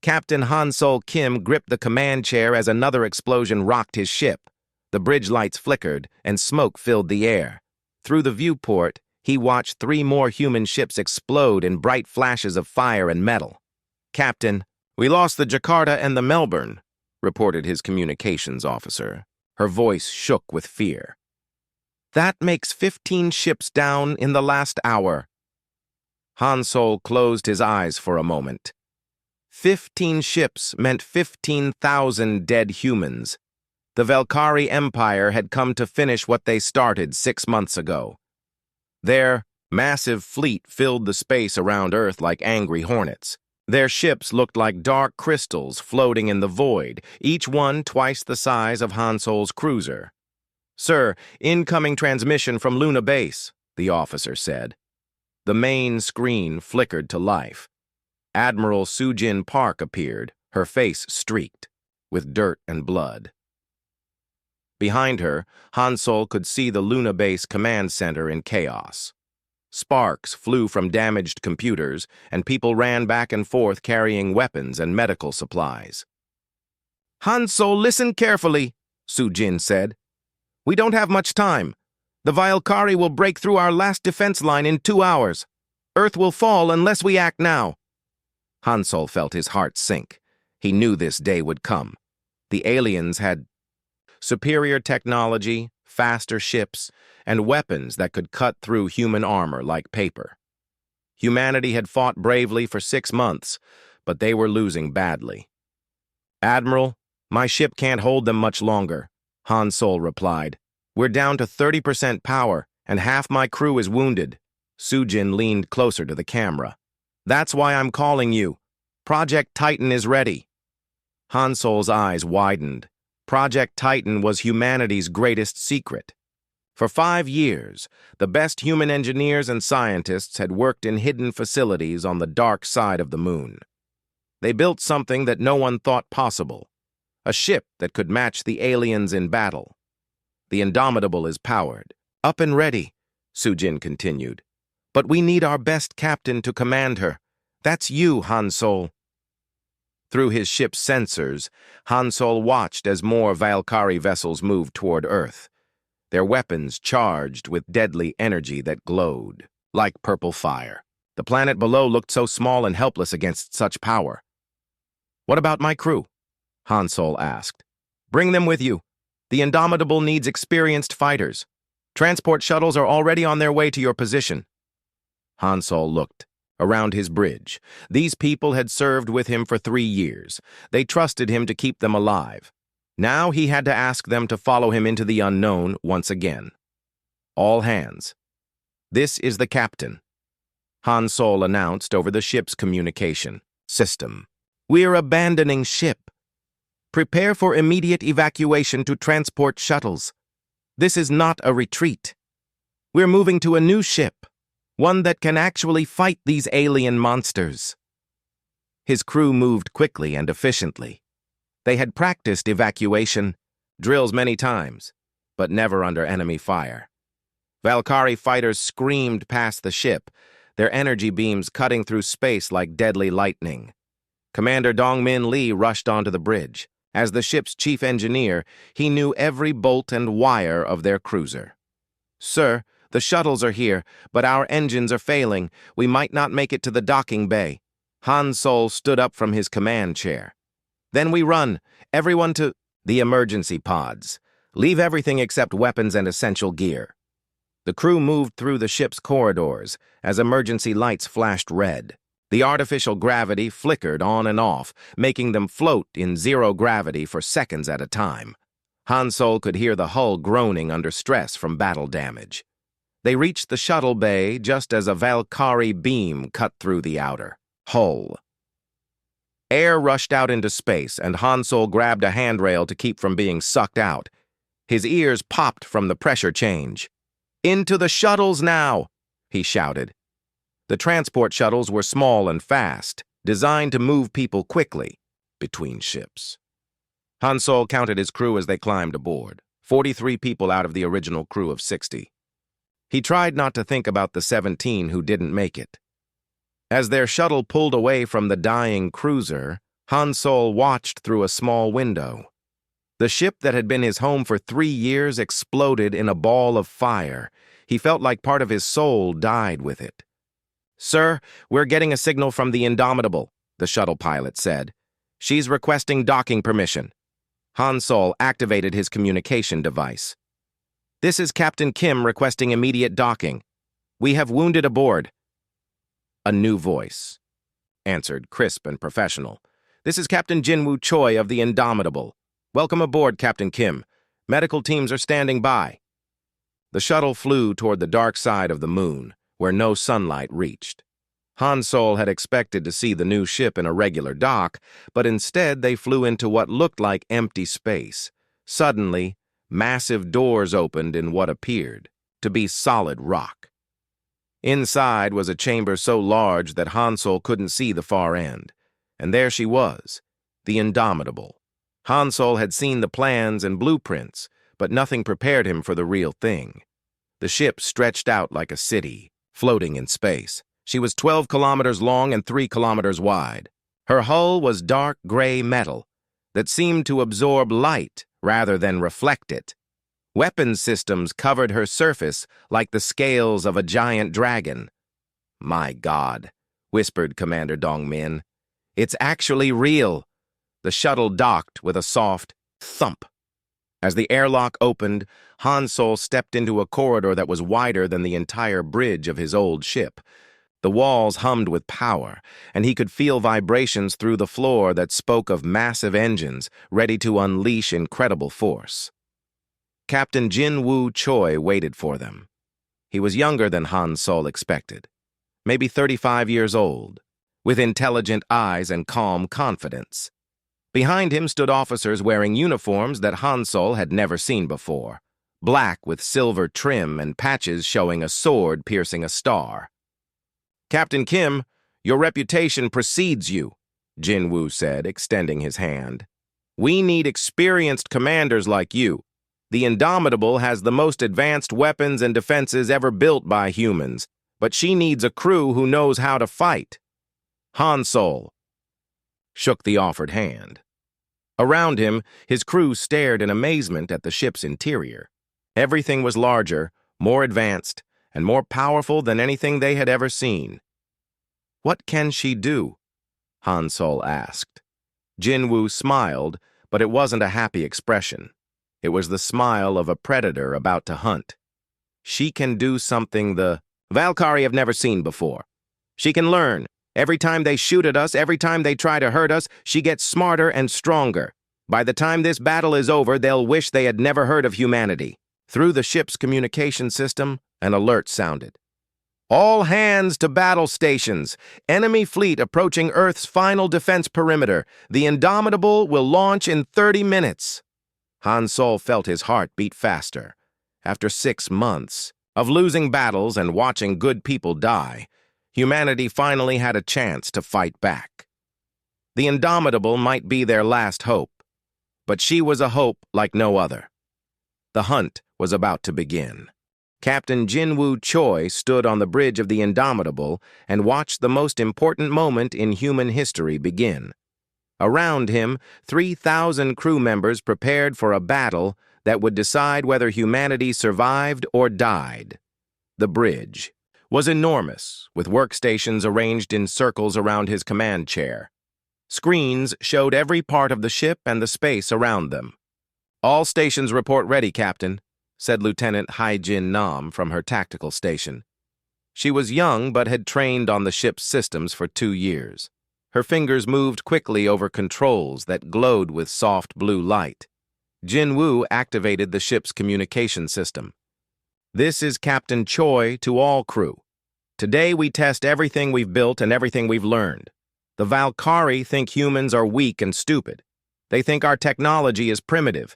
Captain Han Sol Kim gripped the command chair as another explosion rocked his ship. The bridge lights flickered, and smoke filled the air. Through the viewport, he watched 3 more human ships explode in bright flashes of fire and metal. "Captain, we lost the Jakarta and the Melbourne," reported his communications officer. Her voice shook with fear. "That makes 15 ships down in the last hour." Han Sol closed his eyes for a moment. 15 ships meant 15,000 dead humans. The Valkyrie Empire had come to finish what they started 6 months ago. Their massive fleet filled the space around Earth like angry hornets. Their ships looked like dark crystals floating in the void, each one twice the size of Han Sol's cruiser. "Sir, incoming transmission from Luna Base," the officer said. The main screen flickered to life. Admiral Sujin Park appeared, her face streaked with dirt and blood. Behind her, Han Sol could see the Luna Base command center in chaos. Sparks flew from damaged computers, and people ran back and forth carrying weapons and medical supplies. "Han Sol, listen carefully," Sujin said. "We don't have much time. The Valkyrie will break through our last defense line in 2 hours. Earth will fall unless we act now." Han Sol felt his heart sink. He knew this day would come. The aliens had superior technology, faster ships, and weapons that could cut through human armor like paper. Humanity had fought bravely for 6 months, but they were losing badly. "Admiral, my ship can't hold them much longer," Han Sol replied. "We're down to 30% power, and half my crew is wounded." Sujin leaned closer to the camera. "That's why I'm calling you. Project Titan is ready." Han Sol's eyes widened. Project Titan was humanity's greatest secret. For 5 years, the best human engineers and scientists had worked in hidden facilities on the dark side of the moon. They built something that no one thought possible, a ship that could match the aliens in battle. "The Indomitable is powered, up and ready," Sujin continued. "But we need our best captain to command her. That's you, Han Sol." Through his ship's sensors, Han Sol watched as more Valkyrie vessels moved toward Earth, their weapons charged with deadly energy that glowed like purple fire. The planet below looked so small and helpless against such power. "What about my crew?" Han Sol asked. "Bring them with you. The Indomitable needs experienced fighters. Transport shuttles are already on their way to your position." Han Sol looked around his bridge. These people had served with him for 3 years. They trusted him to keep them alive. Now he had to ask them to follow him into the unknown once again. "All hands. This is the captain," Han Sol announced over the ship's communication system. "We're abandoning ship. Prepare for immediate evacuation to transport shuttles. This is not a retreat. We're moving to a new ship, one that can actually fight these alien monsters." His crew moved quickly and efficiently. They had practiced evacuation drills many times, but never under enemy fire. Valkyrie fighters screamed past the ship, their energy beams cutting through space like deadly lightning. Commander Dongmin Lee rushed onto the bridge. As the ship's chief engineer, he knew every bolt and wire of their cruiser. "Sir, the shuttles are here, but our engines are failing. We might not make it to the docking bay." Han Sol stood up from his command chair. "Then we run. Everyone to the emergency pods. Leave everything except weapons and essential gear." The crew moved through the ship's corridors as emergency lights flashed red. The artificial gravity flickered on and off, making them float in zero gravity for seconds at a time. Han Sol could hear the hull groaning under stress from battle damage. They reached the shuttle bay just as a Valkyrie beam cut through the outer hull. Air rushed out into space, and Han Sol grabbed a handrail to keep from being sucked out. His ears popped from the pressure change. "Into the shuttles now!" he shouted. The transport shuttles were small and fast, designed to move people quickly between ships. Han Sol counted his crew as they climbed aboard, 43 people out of the original crew of 60. He tried not to think about the 17 who didn't make it. As their shuttle pulled away from the dying cruiser, Han Sol watched through a small window. The ship that had been his home for 3 years exploded in a ball of fire. He felt like part of his soul died with it. "Sir, we're getting a signal from the Indomitable," the shuttle pilot said. "She's requesting docking permission." Han Sol activated his communication device. "This is Captain Kim requesting immediate docking. We have wounded aboard." A new voice answered, crisp and professional. "This is Captain Jinwoo Choi of the Indomitable. Welcome aboard, Captain Kim. Medical teams are standing by." The shuttle flew toward the dark side of the moon, where no sunlight reached. Han Sol had expected to see the new ship in a regular dock, but instead they flew into what looked like empty space. Suddenly, massive doors opened in what appeared to be solid rock. Inside was a chamber so large that Han Sol couldn't see the far end. And there she was, the Indomitable. Han Sol had seen the plans and blueprints, but nothing prepared him for the real thing. The ship stretched out like a city, floating in space. She was 12 kilometers long and 3 kilometers wide. Her hull was dark gray metal that seemed to absorb light rather than reflect it. Weapons systems covered her surface like the scales of a giant dragon. "My God," whispered Commander Dongmin. "It's actually real." The shuttle docked with a soft thump. As the airlock opened, Han Sol stepped into a corridor that was wider than the entire bridge of his old ship. The walls hummed with power, and he could feel vibrations through the floor that spoke of massive engines ready to unleash incredible force. Captain Jinwoo Choi waited for them. He was younger than Han Sol expected, maybe 35 years old, with intelligent eyes and calm confidence. Behind him stood officers wearing uniforms that Han Sol had never seen before, black with silver trim and patches showing a sword piercing a star. "Captain Kim, your reputation precedes you," Jinwoo said, extending his hand. "We need experienced commanders like you. The Indomitable has the most advanced weapons and defenses ever built by humans, but she needs a crew who knows how to fight." Han Sol shook the offered hand. Around him, his crew stared in amazement at the ship's interior. Everything was larger, more advanced, and more powerful than anything they had ever seen. "What can she do?" Han Sol asked. Jinwoo smiled, but it wasn't a happy expression. It was the smile of a predator about to hunt. "She can do something the Valkyrie have never seen before. She can learn. Every time they shoot at us, every time they try to hurt us, she gets smarter and stronger. By the time this battle is over, they'll wish they had never heard of humanity." Through the ship's communication system, an alert sounded. "All hands to battle stations. Enemy fleet approaching Earth's final defense perimeter. The Indomitable will launch in 30 minutes. Han Sol felt his heart beat faster. After 6 months of losing battles and watching good people die, humanity finally had a chance to fight back. The Indomitable might be their last hope, but she was a hope like no other. The hunt was about to begin. Captain Jinwoo Choi stood on the bridge of the Indomitable and watched the most important moment in human history begin. Around him, 3,000 crew members prepared for a battle that would decide whether humanity survived or died. The bridge was enormous, with workstations arranged in circles around his command chair. Screens showed every part of the ship and the space around them. "All stations report ready, Captain," said Lieutenant Hai-Jin Nam from her tactical station. She was young but had trained on the ship's systems for 2 years. Her fingers moved quickly over controls that glowed with soft blue light. Jinwoo activated the ship's communication system. "This is Captain Choi to all crew. Today we test everything we've built and everything we've learned. The Valkyrie think humans are weak and stupid. They think our technology is primitive.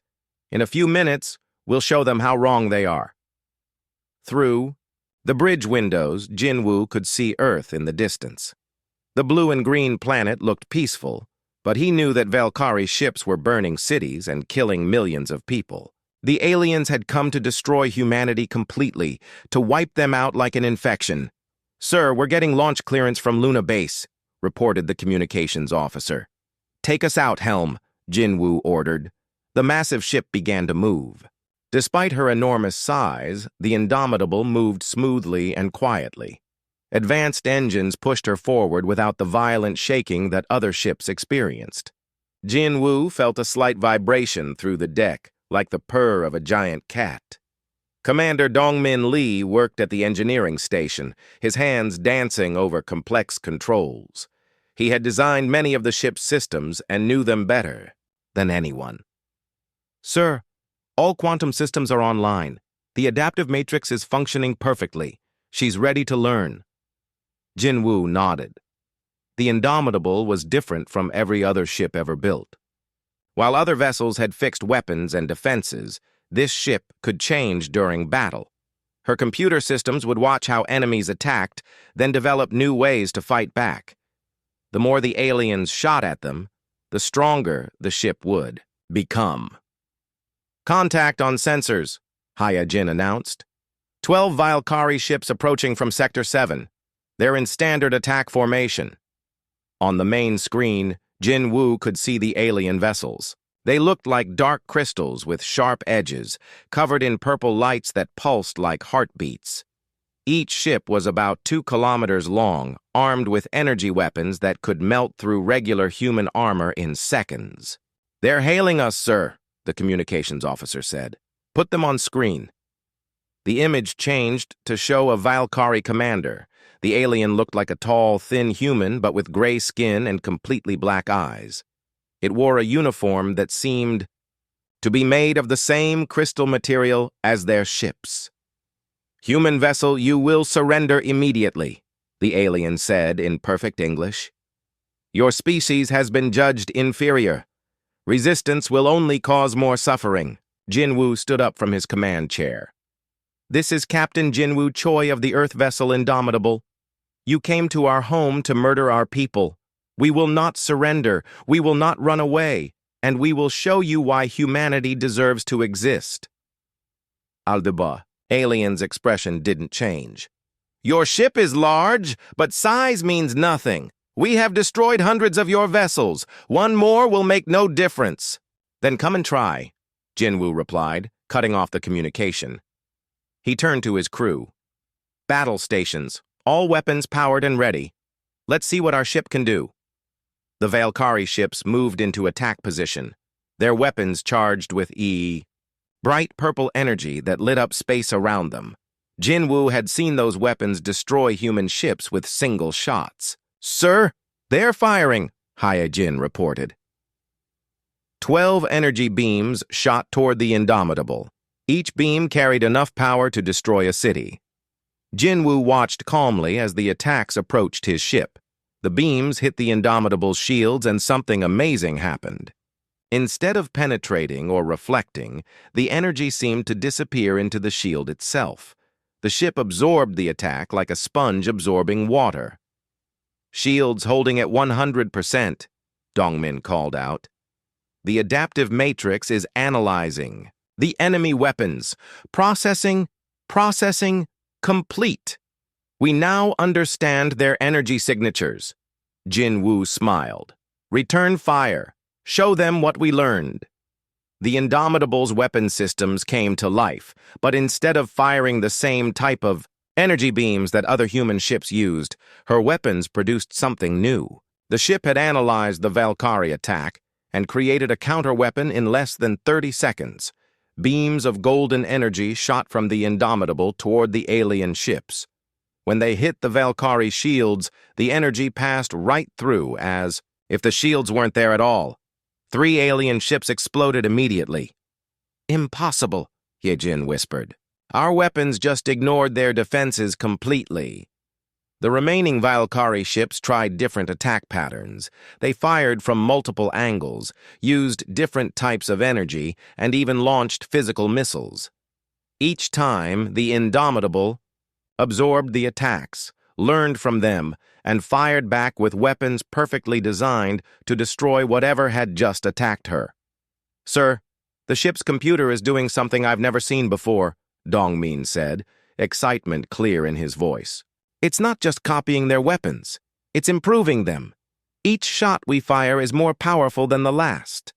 In a few minutes, we'll show them how wrong they are." Through the bridge windows, Jinwoo could see Earth in the distance. The blue and green planet looked peaceful, but he knew that Valkyrie ships were burning cities and killing millions of people. The aliens had come to destroy humanity completely, to wipe them out like an infection. "Sir, we're getting launch clearance from Luna Base," reported the communications officer. "Take us out, Helm," Jinwoo ordered. The massive ship began to move. Despite her enormous size, the Indomitable moved smoothly and quietly. Advanced engines pushed her forward without the violent shaking that other ships experienced. Jinwoo felt a slight vibration through the deck, like the purr of a giant cat. Commander Dongmin Lee worked at the engineering station, his hands dancing over complex controls. He had designed many of the ship's systems and knew them better than anyone. "Sir, all quantum systems are online. The adaptive matrix is functioning perfectly. She's ready to learn." Jinwoo nodded. The Indomitable was different from every other ship ever built. While other vessels had fixed weapons and defenses, this ship could change during battle. Her computer systems would watch how enemies attacked, then develop new ways to fight back. The more the aliens shot at them, the stronger the ship would become. "Contact on sensors," Hyojin announced. 12 Valkyrie ships approaching from Sector 7. They're in standard attack formation. On the main screen, Jinwoo could see the alien vessels. They looked like dark crystals with sharp edges, covered in purple lights that pulsed like heartbeats. Each ship was about 2 kilometers long, armed with energy weapons that could melt through regular human armor in seconds. "They're hailing us, sir," the communications officer said. "Put them on screen." The image changed to show a Valkyrie commander. The alien looked like a tall, thin human, but with gray skin and completely black eyes. It wore a uniform that seemed to be made of the same crystal material as their ships. "Human vessel, you will surrender immediately," the alien said in perfect English. "Your species has been judged inferior. Resistance will only cause more suffering." Jinwoo stood up from his command chair. "This is Captain Jinwoo Choi of the Earth vessel Indomitable. You came to our home to murder our people. We will not surrender, we will not run away, and we will show you why humanity deserves to exist." "Aldeba," alien's expression didn't change. "Your ship is large, but size means nothing. We have destroyed hundreds of your vessels. One more will make no difference." "Then come and try," Jinwoo replied, cutting off the communication. He turned to his crew. "Battle stations, all weapons powered and ready. Let's see what our ship can do." The Valkyrie ships moved into attack position, their weapons charged with bright purple energy that lit up space around them. Jinwoo had seen those weapons destroy human ships with single shots. "Sir, they're firing," Hyojin reported. 12 energy beams shot toward the Indomitable. Each beam carried enough power to destroy a city. Jinwoo watched calmly as the attacks approached his ship. The beams hit the Indomitable's shields and something amazing happened. Instead of penetrating or reflecting, the energy seemed to disappear into the shield itself. The ship absorbed the attack like a sponge absorbing water. "Shields holding at 100%, Dongmin called out. "The adaptive matrix is analyzing the enemy weapons. Processing, complete. We now understand their energy signatures." Jinwoo smiled. "Return fire. Show them what we learned." The Indomitable's weapon systems came to life, but instead of firing the same type of energy beams that other human ships used, her weapons produced something new. The ship had analyzed the Valkyrie attack and created a counter-weapon in less than 30 seconds. Beams of golden energy shot from the Indomitable toward the alien ships. When they hit the Valkyrie shields, the energy passed right through as if the shields weren't there at all. 3 alien ships exploded immediately. "Impossible," Hyojin whispered. "Our weapons just ignored their defenses completely." The remaining Valkyrie ships tried different attack patterns. They fired from multiple angles, used different types of energy, and even launched physical missiles. Each time, the Indomitable absorbed the attacks, learned from them, and fired back with weapons perfectly designed to destroy whatever had just attacked her. "Sir, the ship's computer is doing something I've never seen before," Dongmin said, excitement clear in his voice. "It's not just copying their weapons. It's improving them. Each shot we fire is more powerful than the last.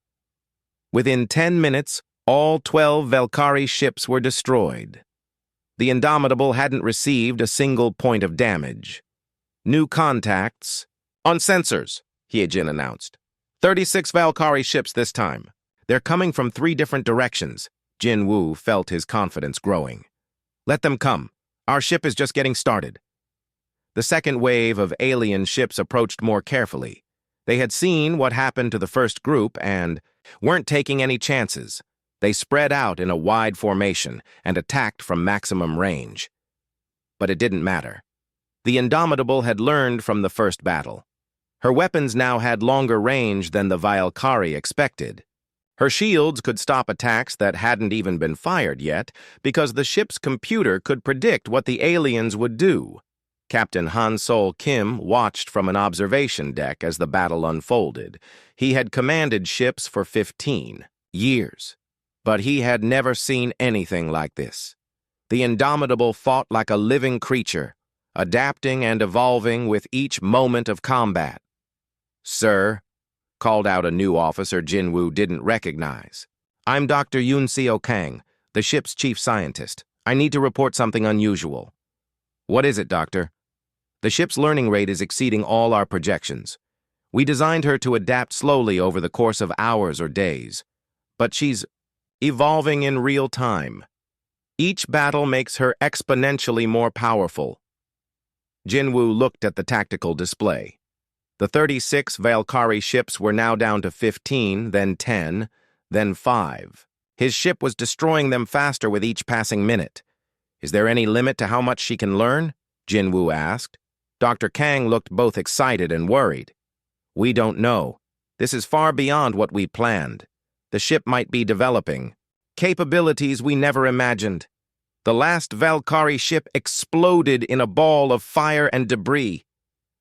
Within 10 minutes, all 12 Valkyrie ships were destroyed. The Indomitable hadn't received a single point of damage. New contacts. On sensors, Hyejin announced. 36 Valkyrie ships this time. They're coming from 3 different directions. Jin Woo felt his confidence growing. Let them come. Our ship is just getting started. The second wave of alien ships approached more carefully. They had seen what happened to the first group and weren't taking any chances. They spread out in a wide formation and attacked from maximum range. But it didn't matter. The Indomitable had learned from the first battle. Her weapons now had longer range than the Valkyrie expected. Her shields could stop attacks that hadn't even been fired yet because the ship's computer could predict what the aliens would do. Captain Han Sol Kim watched from an observation deck as the battle unfolded. He had commanded ships for 15 years, but he had never seen anything like this. The Indomitable fought like a living creature, adapting and evolving with each moment of combat. "Sir," called out a new officer Jin Woo didn't recognize. "I'm Dr. Yoon Seo Kang, the ship's chief scientist. I need to report something unusual." "What is it, Doctor?" "The ship's learning rate is exceeding all our projections. We designed her to adapt slowly over the course of hours or days, but she's evolving in real time. Each battle makes her exponentially more powerful." Jin Woo looked at the tactical display. The 36 Valkyrie ships were now down to 15, then 10, then 5. His ship was destroying them faster with each passing minute. "Is there any limit to how much she can learn?" Jin Woo asked. Dr. Kang looked both excited and worried. "We don't know. This is far beyond what we planned. The ship might be developing capabilities we never imagined." The last Valkyrie ship exploded in a ball of fire and debris.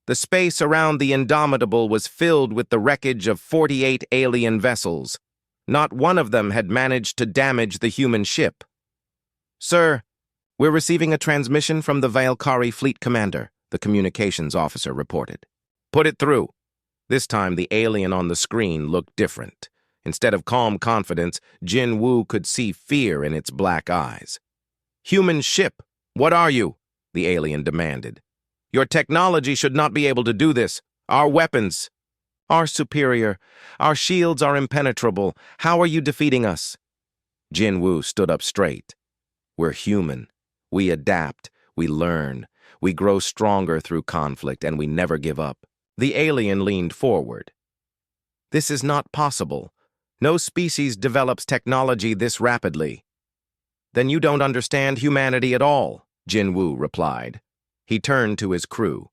The space around the Indomitable was filled with the wreckage of 48 alien vessels. Not one of them had managed to damage the human ship. "Sir, we're receiving a transmission from the Valkyrie fleet commander," the communications officer reported. "Put it through." This time the alien on the screen looked different. Instead of calm confidence, Jin Woo could see fear in its black eyes. "Human ship, what are you?" the alien demanded. "Your technology should not be able to do this. Our weapons are superior. Our shields are impenetrable. How are you defeating us?" Jin Woo stood up straight. "We're human. We adapt. We learn. We grow stronger through conflict, and we never give up." The alien leaned forward. "This is not possible. No species develops technology this rapidly." "Then you don't understand humanity at all," Jin Woo replied. He turned to his crew.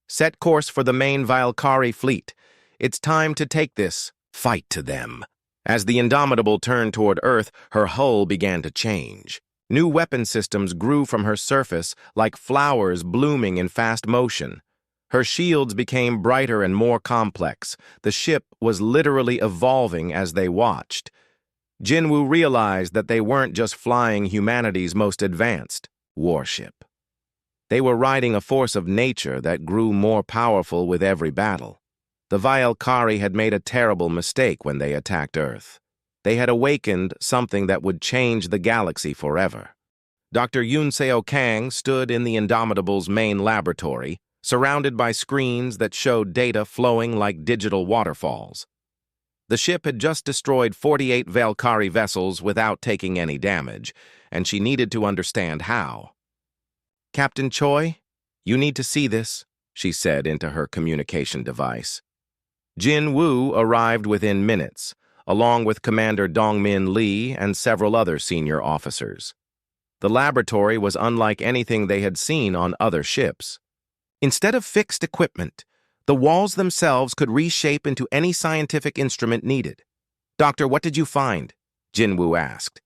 "Set course for the main Valkyrie fleet. It's time to take this fight to them." As the Indomitable turned toward Earth, her hull began to change. New weapon systems grew from her surface like flowers blooming in fast motion. Her shields became brighter and more complex. The ship was literally evolving as they watched. Jin Woo realized that they weren't just flying humanity's most advanced warship. They were riding a force of nature that grew more powerful with every battle. The Valkyrie had made a terrible mistake when they attacked Earth. They had awakened something that would change the galaxy forever. Dr. Yoon Seo Kang stood in the Indomitable's main laboratory, surrounded by screens that showed data flowing like digital waterfalls. The ship had just destroyed 48 Valkyrie vessels without taking any damage, and she needed to understand how. "Captain Choi, you need to see this," she said into her communication device. Jin Woo arrived within minutes, along with Commander Dongmin Lee and several other senior officers. The laboratory was unlike anything they had seen on other ships. Instead of fixed equipment, the walls themselves could reshape into any scientific instrument needed. "Doctor, what did you find?" Jin Woo asked.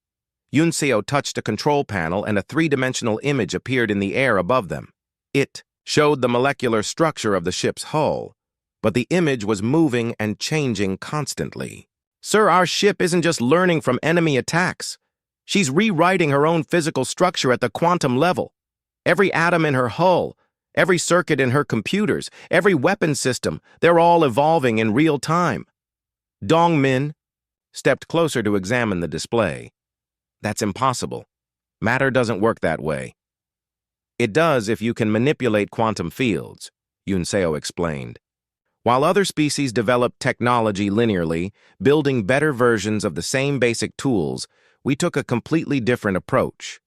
Yoon Seo touched a control panel and a three-dimensional image appeared in the air above them. It showed the molecular structure of the ship's hull, but the image was moving and changing constantly. "Sir, our ship isn't just learning from enemy attacks. She's rewriting her own physical structure at the quantum level. Every atom in her hull, Every circuit in her computers, every weapon system, they're all evolving in real time. Dong Min stepped closer to examine the display. That's impossible. Matter doesn't work that way. It does if you can manipulate quantum fields, Yunseo explained. While other species develop technology linearly, building better versions of the same basic tools, we took a completely different approach.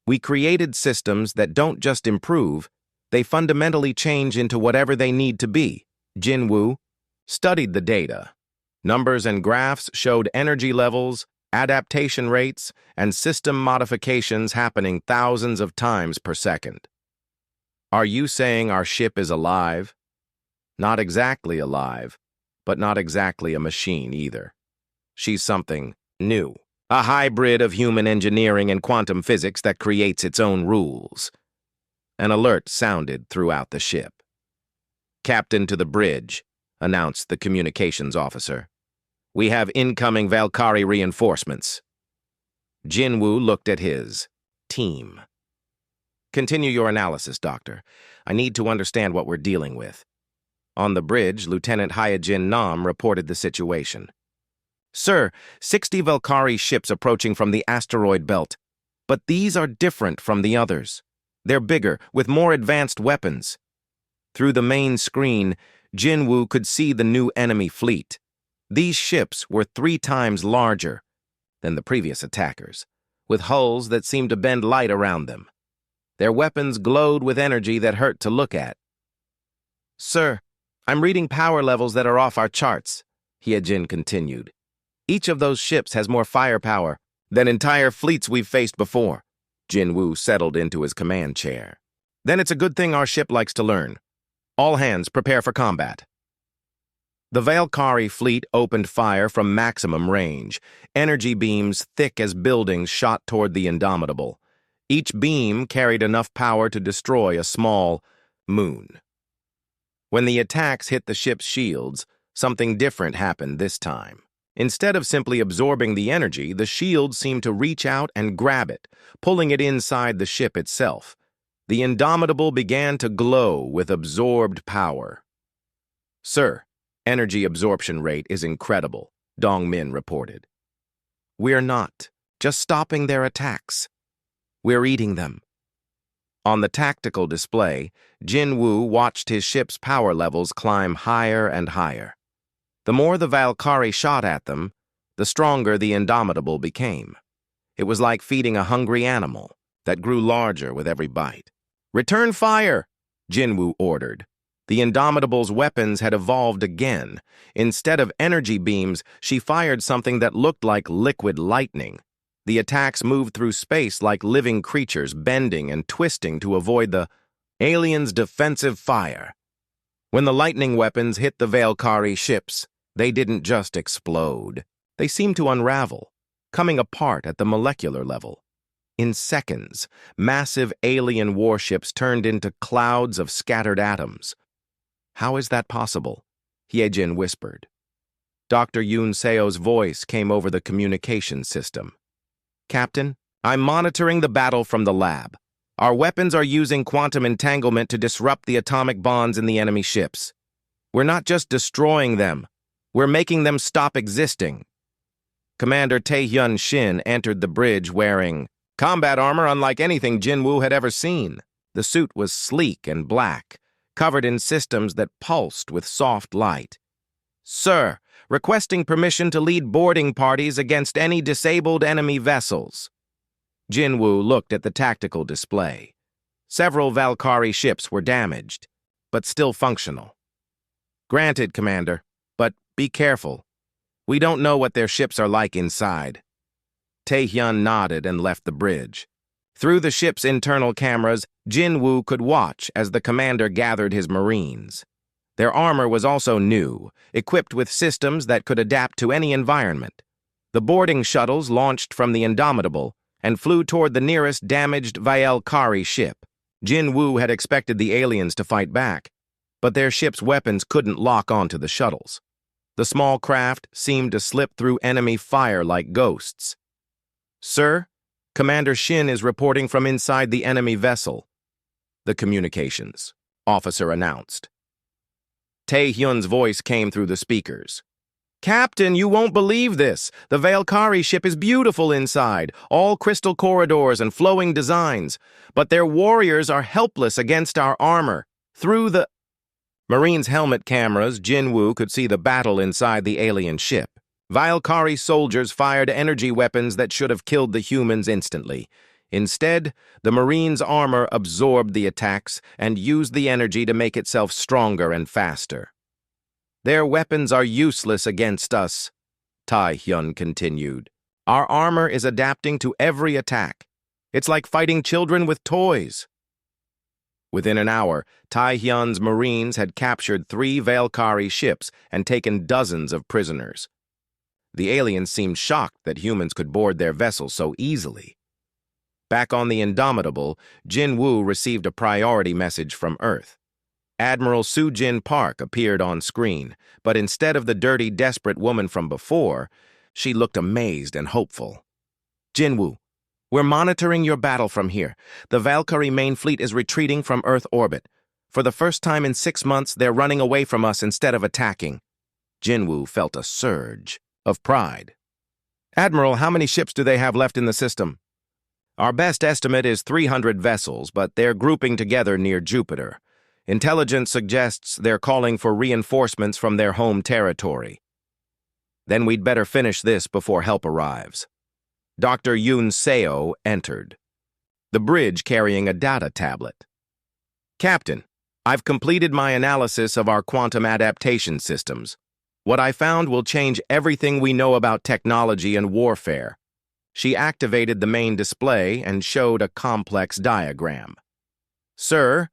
We created systems that don't just improve, they fundamentally change into whatever they need to be. Jinwoo studied the data. Numbers and graphs showed energy levels, adaptation rates, and system modifications happening thousands of times per second. Are you saying our ship is alive? Not exactly alive, but not exactly a machine either. She's something new, a hybrid of human engineering and quantum physics that creates its own rules. An alert sounded throughout the ship. "Captain to the bridge," announced the communications officer. "We have incoming Valkyrie reinforcements." Jinwoo looked at his team. "Continue your analysis, Doctor. I need to understand what we're dealing with." On the bridge, Lieutenant Hyojin Nam reported the situation. "Sir, 60 Valkyrie ships approaching from the asteroid belt. But these are different from the others. They're bigger, with more advanced weapons." Through the main screen, Jinwoo could see the new enemy fleet. These ships were 3 times larger than the previous attackers, with hulls that seemed to bend light around them. Their weapons glowed with energy that hurt to look at. "Sir, I'm reading power levels that are off our charts," Hyojin continued. "Each of those ships has more firepower than entire fleets we've faced before." Jinwoo settled into his command chair. "Then it's a good thing our ship likes to learn. All hands prepare for combat." The Valkyrie fleet opened fire from maximum range. Energy beams thick as buildings shot toward the Indomitable. Each beam carried enough power to destroy a small moon. When the attacks hit the ship's shields, something different happened this time. Instead of simply absorbing the energy, the shield seemed to reach out and grab it, pulling it inside the ship itself. The Indomitable began to glow with absorbed power. "Sir, energy absorption rate is incredible," Dong Min reported. "We're not just stopping their attacks. We're eating them." On the tactical display, Jinwoo watched his ship's power levels climb higher and higher. The more the Valkyrie shot at them, the stronger the Indomitable became. It was like feeding a hungry animal that grew larger with every bite. "Return fire!" Jinwoo ordered. The Indomitable's weapons had evolved again. Instead of energy beams, she fired something that looked like liquid lightning. The attacks moved through space like living creatures, bending and twisting to avoid the aliens' defensive fire. When the lightning weapons hit the Valkyrie ships, they didn't just explode. They seemed to unravel, coming apart at the molecular level. In seconds, massive alien warships turned into clouds of scattered atoms. "How is that possible?" Hyojin whispered. Dr. Yunseo's voice came over the communication system. "Captain, I'm monitoring the battle from the lab. Our weapons are using quantum entanglement to disrupt the atomic bonds in the enemy ships. We're not just destroying them, we're making them stop existing." Commander Taehyun Shin entered the bridge wearing combat armor unlike anything Jinwoo had ever seen. The suit was sleek and black, covered in systems that pulsed with soft light. "Sir, requesting permission to lead boarding parties against any disabled enemy vessels." Jinwoo looked at the tactical display. Several Valkyrie ships were damaged, but still functional. "Granted, Commander, but be careful. We don't know what their ships are like inside." Taehyun nodded and left the bridge. Through the ship's internal cameras, Jinwoo could watch as the commander gathered his Marines. Their armor was also new, equipped with systems that could adapt to any environment. The boarding shuttles launched from the Indomitable and flew toward the nearest damaged Valkyrie ship. Jinwoo had expected the aliens to fight back, but their ship's weapons couldn't lock onto the shuttles. The small craft seemed to slip through enemy fire like ghosts. "Sir, Commander Shin is reporting from inside the enemy vessel." The communications. officer announced. Tae-hyun's voice came through the speakers. Captain, you won't believe this. The Valkyrie ship is beautiful inside, all crystal corridors and flowing designs. But their warriors are helpless against our armor. Through the Marine's helmet cameras, Jin-woo could see the battle inside the alien ship. Valkyrie soldiers fired energy weapons that should have killed the humans instantly. Instead, the Marine's armor absorbed the attacks and used the energy to make itself stronger and faster. Their weapons are useless against us, Tae-hyun continued. Our armor is adapting to every attack. It's like fighting children with toys. Within an hour, Tae-hyun's Marines had captured 3 Valkyrie ships and taken dozens of prisoners. The aliens seemed shocked that humans could board their vessels so easily. Back on the Indomitable, Jin-woo received a priority message from Earth. Admiral Soo-jin Park appeared on screen, but instead of the dirty, desperate woman from before, she looked amazed and hopeful. Jin-woo, we're monitoring your battle from here. The Valkyrie main fleet is retreating from Earth orbit. For the first time in 6 months, they're running away from us instead of attacking. Jin-woo felt a surge of pride. Admiral, how many ships do they have left in the system? Our best estimate is 300 vessels, but they're grouping together near Jupiter. Intelligence suggests they're calling for reinforcements from their home territory. Then we'd better finish this before help arrives. Dr. Yoon Seo entered, the bridge carrying a data tablet. Captain, I've completed my analysis of our quantum adaptation systems. What I found will change everything we know about technology and warfare. She activated the main display and showed a complex diagram. Sir,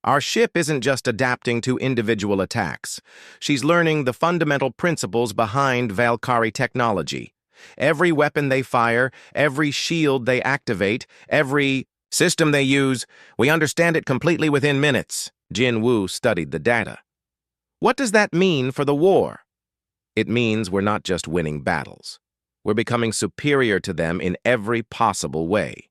our ship isn't just adapting to individual attacks. She's learning the fundamental principles behind Valkyrie technology. Every weapon they fire, every shield they activate, every system they use, we understand it completely within minutes. Jin-woo studied the data. What does that mean for the war? It means we're not just winning battles. We're becoming superior to them in every possible way.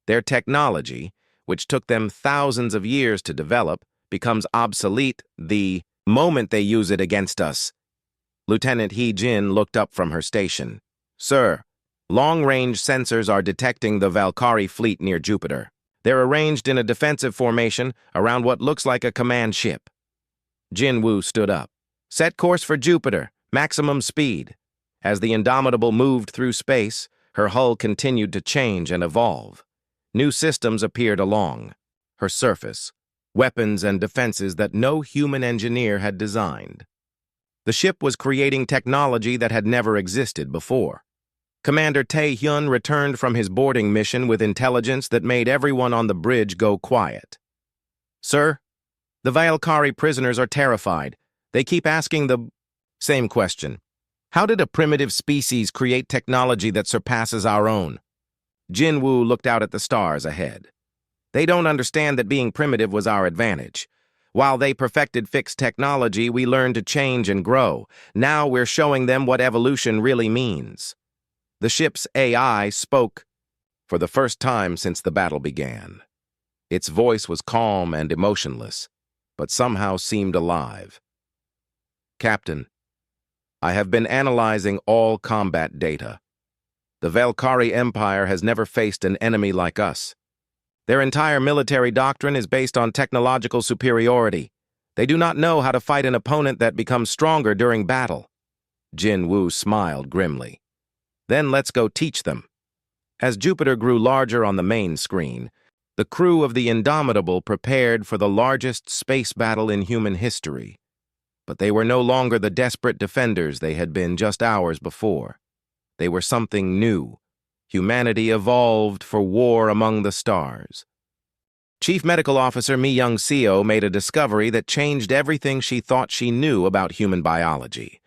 Their technology, which took them thousands of years to develop, becomes obsolete the moment they use it against us. Lieutenant Hee-jin looked up from her station. Sir, long-range sensors are detecting the Valkyrie fleet near Jupiter. They're arranged in a defensive formation around what looks like a command ship. Jin-woo stood up. Set course for Jupiter, maximum speed. As the Indomitable moved through space, her hull continued to change and evolve. New systems appeared along her surface, weapons and defenses that no human engineer had designed. The ship was creating technology that had never existed before. Commander Tae-hyun returned from his boarding mission with intelligence that made everyone on the bridge go quiet. Sir, the Valkyrie prisoners are terrified. They keep asking the same question. How did a primitive species create technology that surpasses our own? Jin-woo looked out at the stars ahead. They don't understand that being primitive was our advantage. While they perfected fixed technology, we learned to change and grow. Now we're showing them what evolution really means. The ship's AI spoke for the first time since the battle began. Its voice was calm and emotionless, but somehow seemed alive. Captain, I have been analyzing all combat data. The Valkyrie Empire has never faced an enemy like us. Their entire military doctrine is based on technological superiority. They do not know how to fight an opponent that becomes stronger during battle. Jin-woo smiled grimly. Then let's go teach them. As Jupiter grew larger on the main screen, the crew of the Indomitable prepared for the largest space battle in human history. But they were no longer the desperate defenders they had been just hours before. They were something new. Humanity evolved for war among the stars. Chief Medical Officer Mi Young-seo made a discovery that changed everything she thought she knew about human biology.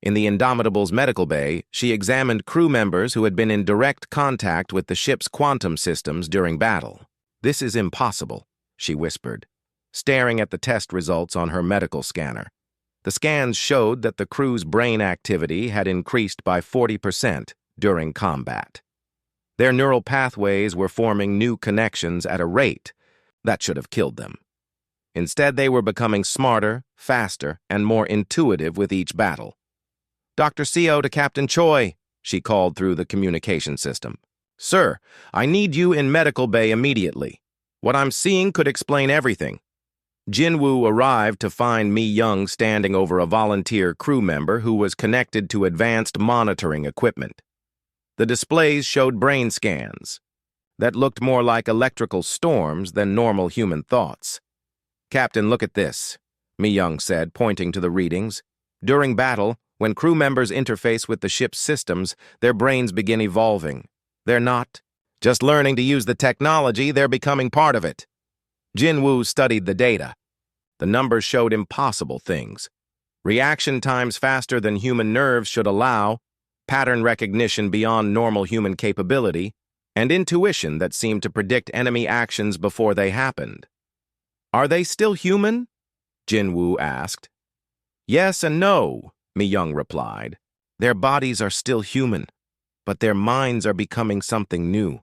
In the Indomitable's medical bay, she examined crew members who had been in direct contact with the ship's quantum systems during battle. This is impossible, she whispered, staring at the test results on her medical scanner. The scans showed that the crew's brain activity had increased by 40% during combat. Their neural pathways were forming new connections at a rate that should have killed them. Instead, they were becoming smarter, faster, and more intuitive with each battle. "Dr. Seo to Captain Choi," she called through the communication system. "Sir, I need you in medical bay immediately. What I'm seeing could explain everything." Jinwoo arrived to find Mi Young standing over a volunteer crew member who was connected to advanced monitoring equipment. The displays showed brain scans that looked more like electrical storms than normal human thoughts. "Captain, look at this," Mi Young said, pointing to the readings. "During battle, when crew members interface with the ship's systems, their brains begin evolving. They're not just learning to use the technology, they're becoming part of it." Jinwoo studied the data. The numbers showed impossible things. Reaction times faster than human nerves should allow, pattern recognition beyond normal human capability, and intuition that seemed to predict enemy actions before they happened. "Are they still human?" Jinwoo asked. "Yes and no," Mi Young replied. "Their bodies are still human, but their minds are becoming something new.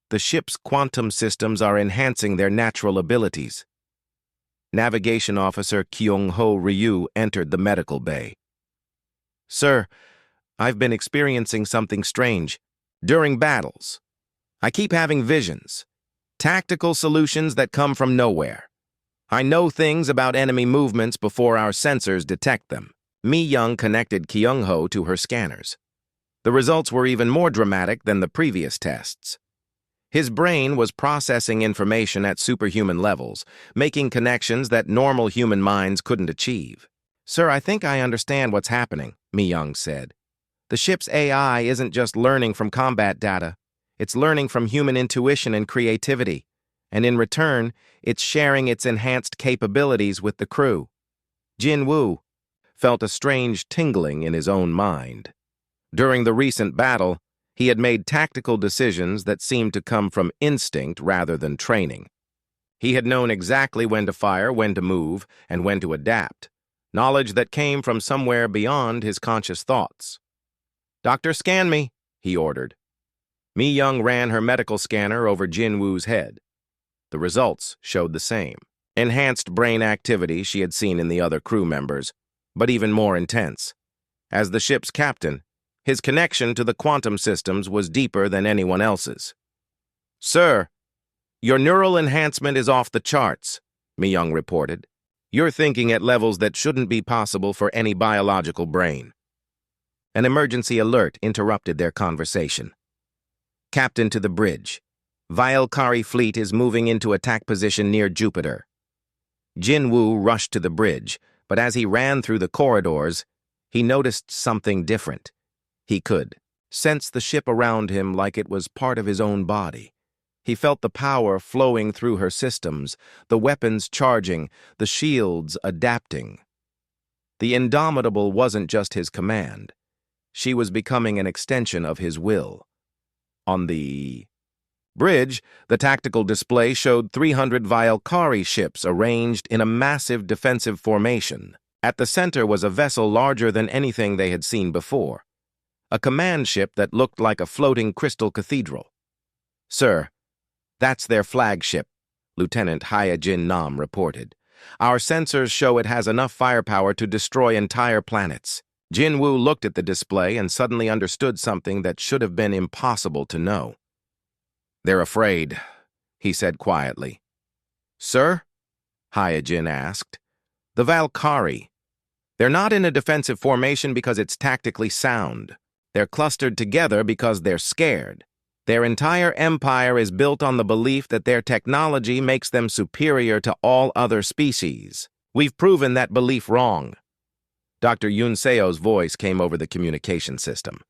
The ship's quantum systems are enhancing their natural abilities." Navigation Officer Kyung-ho Ryu entered the medical bay. "Sir, I've been experiencing something strange. During battles, I keep having visions, tactical solutions that come from nowhere. I know things about enemy movements before our sensors detect them." Mi Young connected Kyung-ho to her scanners. The results were even more dramatic than the previous tests. His brain was processing information at superhuman levels, making connections that normal human minds couldn't achieve. "Sir, I think I understand what's happening," Mi Young said. "The ship's AI isn't just learning from combat data. It's learning from human intuition and creativity. And in return, it's sharing its enhanced capabilities with the crew." Jinwoo felt a strange tingling in his own mind. During the recent battle, he had made tactical decisions that seemed to come from instinct rather than training. He had known exactly when to fire, when to move, and when to adapt, knowledge that came from somewhere beyond his conscious thoughts. "Doctor, scan me," he ordered. Mi Young ran her medical scanner over Jinwoo's head. The results showed the same. Enhanced brain activity she had seen in the other crew members, but even more intense. As the ship's captain, his connection to the quantum systems was deeper than anyone else's. "Sir, your neural enhancement is off the charts," Mi Young reported. "You're thinking at levels that shouldn't be possible for any biological brain." An emergency alert interrupted their conversation. "Captain to the bridge. Valkyrie fleet is moving into attack position near Jupiter." Jinwoo rushed to the bridge, but as he ran through the corridors, he noticed something different. He could sense the ship around him like it was part of his own body. He felt the power flowing through her systems, the weapons charging, the shields adapting. The Indomitable wasn't just his command. She was becoming an extension of his will. On the bridge, the tactical display showed 300 Valkyrie ships arranged in a massive defensive formation. At the center was a vessel larger than anything they had seen before. A command ship that looked like a floating crystal cathedral. "Sir, that's their flagship," Lieutenant Hyejin Nam reported. "Our sensors show it has enough firepower to destroy entire planets." Jinwoo looked at the display and suddenly understood something that should have been impossible to know. "They're afraid," he said quietly. "Sir?" Hyejin asked. "The Valkyrie. They're not in a defensive formation because it's tactically sound. They're clustered together because they're scared. Their entire empire is built on the belief that their technology makes them superior to all other species. We've proven that belief wrong." Dr. Yoon Seo's voice came over the communication system.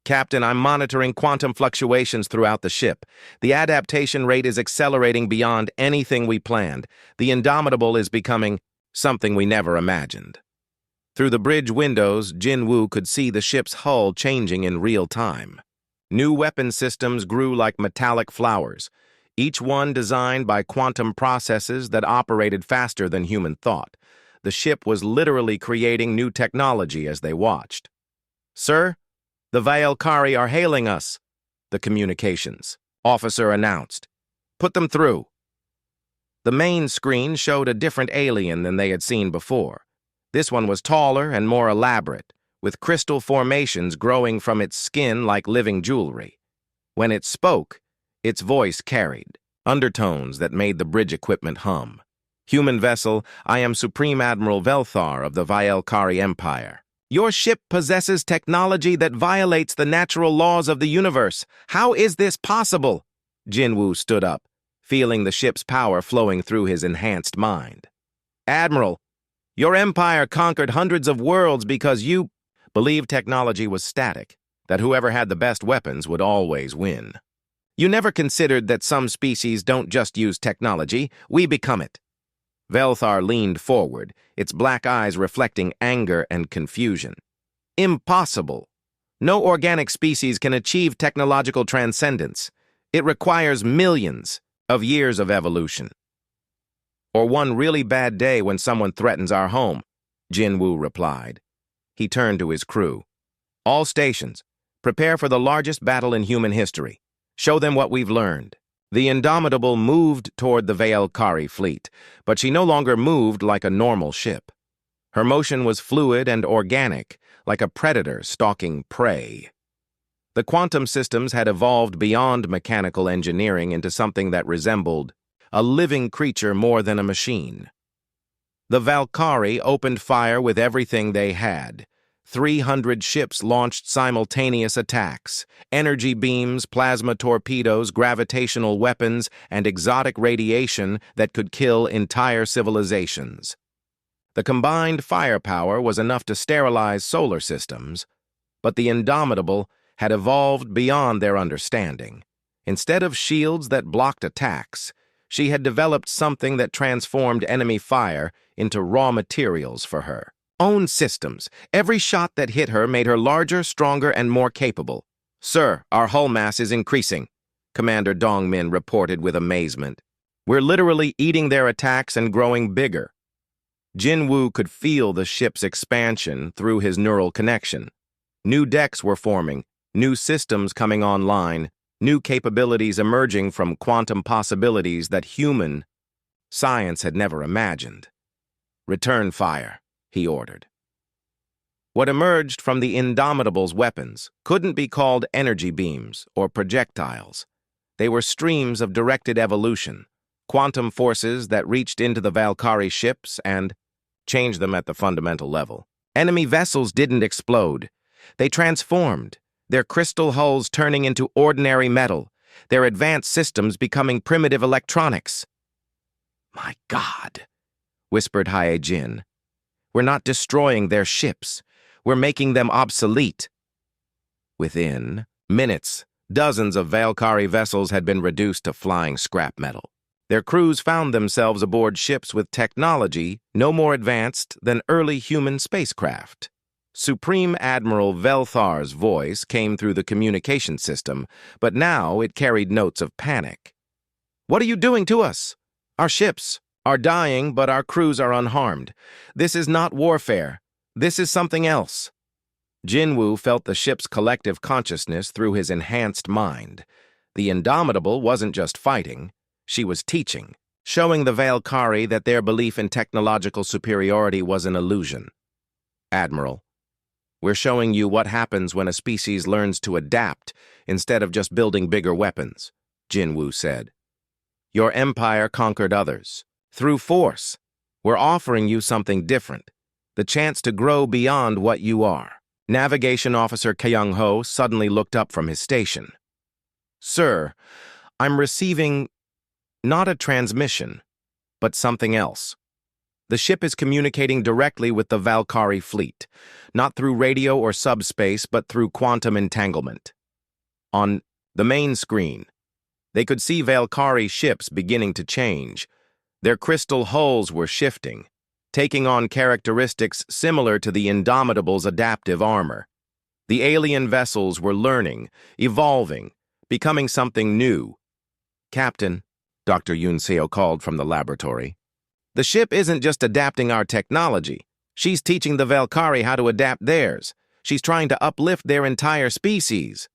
"Captain, I'm monitoring quantum fluctuations throughout the ship. The adaptation rate is accelerating beyond anything we planned. The Indomitable is becoming something we never imagined." Through the bridge windows, Jinwoo could see the ship's hull changing in real time. New weapon systems grew like metallic flowers, each one designed by quantum processes that operated faster than human thought. The ship was literally creating new technology as they watched. "Sir, the Valkyrie are hailing us," the communications officer announced. "Put them through." The main screen showed a different alien than they had seen before. This one was taller and more elaborate, with crystal formations growing from its skin like living jewelry. When it spoke, its voice carried undertones that made the bridge equipment hum. Human vessel, I am Supreme Admiral Velthar of the Valkyrie Empire. Your ship possesses technology that violates the natural laws of the universe. How is this possible? Jinwoo stood up, feeling the ship's power flowing through his enhanced mind. Admiral, your empire conquered hundreds of worlds because you believed technology was static, that whoever had the best weapons would always win. You never considered that some species don't just use technology, we become it. Velthar leaned forward, its black eyes reflecting anger and confusion. Impossible. No organic species can achieve technological transcendence. It requires millions of years of evolution. Or one really bad day when someone threatens our home, Jinwoo replied. He turned to his crew. All stations, prepare for the largest battle in human history. Show them what we've learned. The Indomitable moved toward the Valkyrie fleet, but she no longer moved like a normal ship. Her motion was fluid and organic, like a predator stalking prey. The quantum systems had evolved beyond mechanical engineering into something that resembled a living creature more than a machine. The Valkyrie opened fire with everything they had. 300 ships launched simultaneous attacks, energy beams, plasma torpedoes, gravitational weapons, and exotic radiation that could kill entire civilizations. The combined firepower was enough to sterilize solar systems, but the Indomitable had evolved beyond their understanding. Instead of shields that blocked attacks, she had developed something that transformed enemy fire into raw materials for her own systems. Every shot that hit her made her larger, stronger, and more capable. Sir, our hull mass is increasing, Commander Dongmin reported with amazement. We're literally eating their attacks and growing bigger. Jinwoo could feel the ship's expansion through his neural connection. New decks were forming, new systems coming online, new capabilities emerging from quantum possibilities that human science had never imagined. Return fire, he ordered. What emerged from the Indomitable's weapons couldn't be called energy beams or projectiles. They were streams of directed evolution, quantum forces that reached into the Valkyrie ships and changed them at the fundamental level. Enemy vessels didn't explode. They transformed, their crystal hulls turning into ordinary metal, their advanced systems becoming primitive electronics. My God, whispered Hae-Jin. We're not destroying their ships. We're making them obsolete. Within minutes, dozens of Valkyrie vessels had been reduced to flying scrap metal. Their crews found themselves aboard ships with technology no more advanced than early human spacecraft. Supreme Admiral Velthar's voice came through the communication system, but now it carried notes of panic. What are you doing to us? Our ships are dying, but our crews are unharmed. This is not warfare. This is something else. Jinwoo felt the ship's collective consciousness through his enhanced mind. The Indomitable wasn't just fighting, she was teaching, showing the Valkyrie that their belief in technological superiority was an illusion. Admiral, we're showing you what happens when a species learns to adapt instead of just building bigger weapons, Jinwoo said. Your empire conquered others. Through force, we're offering you something different, the chance to grow beyond what you are. Navigation Officer Kyung-ho suddenly looked up from his station. Sir, I'm receiving not a transmission, but something else. The ship is communicating directly with the Valkyrie fleet, not through radio or subspace, but through quantum entanglement. On the main screen, they could see Valkyrie ships beginning to change. Their crystal hulls were shifting, taking on characteristics similar to the Indomitable's adaptive armor. The alien vessels were learning, evolving, becoming something new. Captain, Dr. Yunseo called from the laboratory. The ship isn't just adapting our technology. She's teaching the Valkyrie how to adapt theirs. She's trying to uplift their entire species.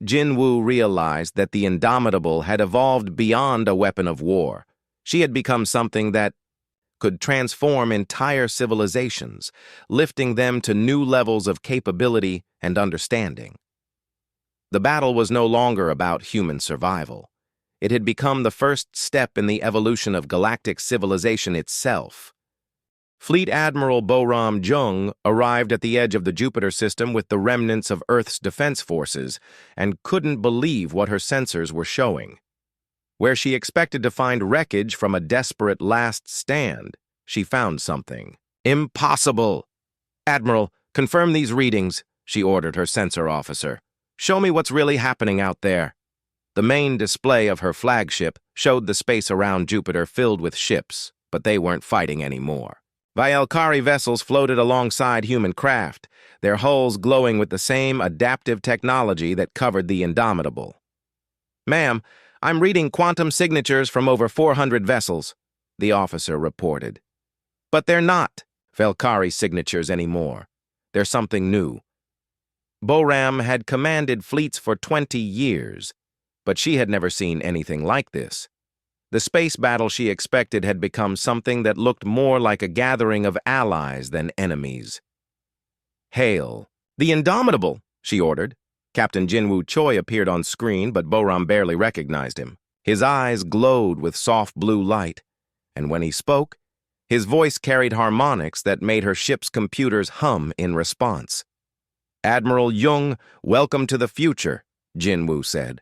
Jinwoo realized that the Indomitable had evolved beyond a weapon of war. She had become something that could transform entire civilizations, lifting them to new levels of capability and understanding. The battle was no longer about human survival. It had become the first step in the evolution of galactic civilization itself. Fleet Admiral Boram Jung arrived at the edge of the Jupiter system with the remnants of Earth's defense forces and couldn't believe what her sensors were showing. Where she expected to find wreckage from a desperate last stand, she found something. Impossible! Admiral, confirm these readings, she ordered her sensor officer. Show me what's really happening out there. The main display of her flagship showed the space around Jupiter filled with ships, but they weren't fighting anymore. Valkyrie vessels floated alongside human craft, their hulls glowing with the same adaptive technology that covered the Indomitable. Ma'am, I'm reading quantum signatures from over 400 vessels, the officer reported. But they're not Valkyrie signatures anymore. They're something new. Boram had commanded fleets for 20 years, but she had never seen anything like this. The space battle she expected had become something that looked more like a gathering of allies than enemies. Hail! The Indomitable, she ordered. Captain Jinwoo Choi appeared on screen, but Boram barely recognized him. His eyes glowed with soft blue light, and when he spoke, his voice carried harmonics that made her ship's computers hum in response. Admiral Jung, welcome to the future, Jinwoo said.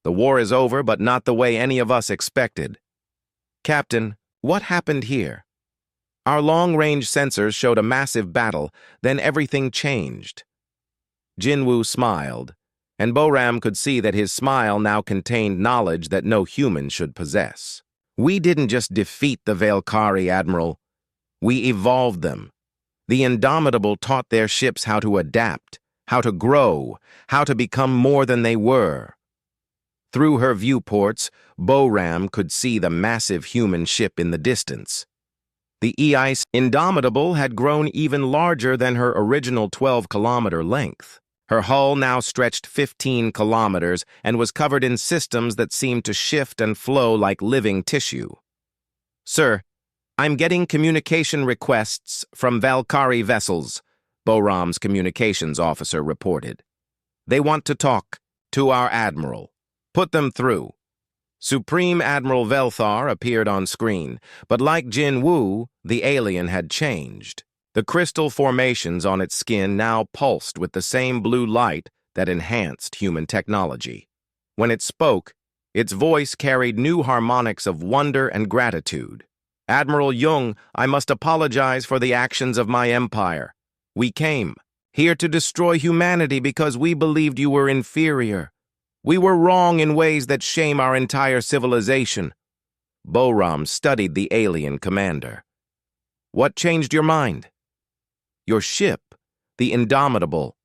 The war is over, but not the way any of us expected. Captain, what happened here? Our long-range sensors showed a massive battle, then everything changed. Jinwoo smiled, and Boram could see that his smile now contained knowledge that no human should possess. We didn't just defeat the Valkyrie, Admiral. We evolved them. The Indomitable taught their ships how to adapt, how to grow, how to become more than they were. Through her viewports, Boram could see the massive human ship in the distance. The EI's Indomitable had grown even larger than her original 12-kilometer length. Her hull now stretched 15 kilometers and was covered in systems that seemed to shift and flow like living tissue. Sir, I'm getting communication requests from Valkyrie vessels, Boram's communications officer reported. They want to talk to our admiral. Put them through. Supreme Admiral Velthar appeared on screen, but like Jinwoo, the alien had changed. The crystal formations on its skin now pulsed with the same blue light that enhanced human technology. When it spoke, its voice carried new harmonics of wonder and gratitude. Admiral Jung, I must apologize for the actions of my empire. We came here to destroy humanity because we believed you were inferior. We were wrong in ways that shame our entire civilization. Boram studied the alien commander. What changed your mind? Your ship, the Indomitable,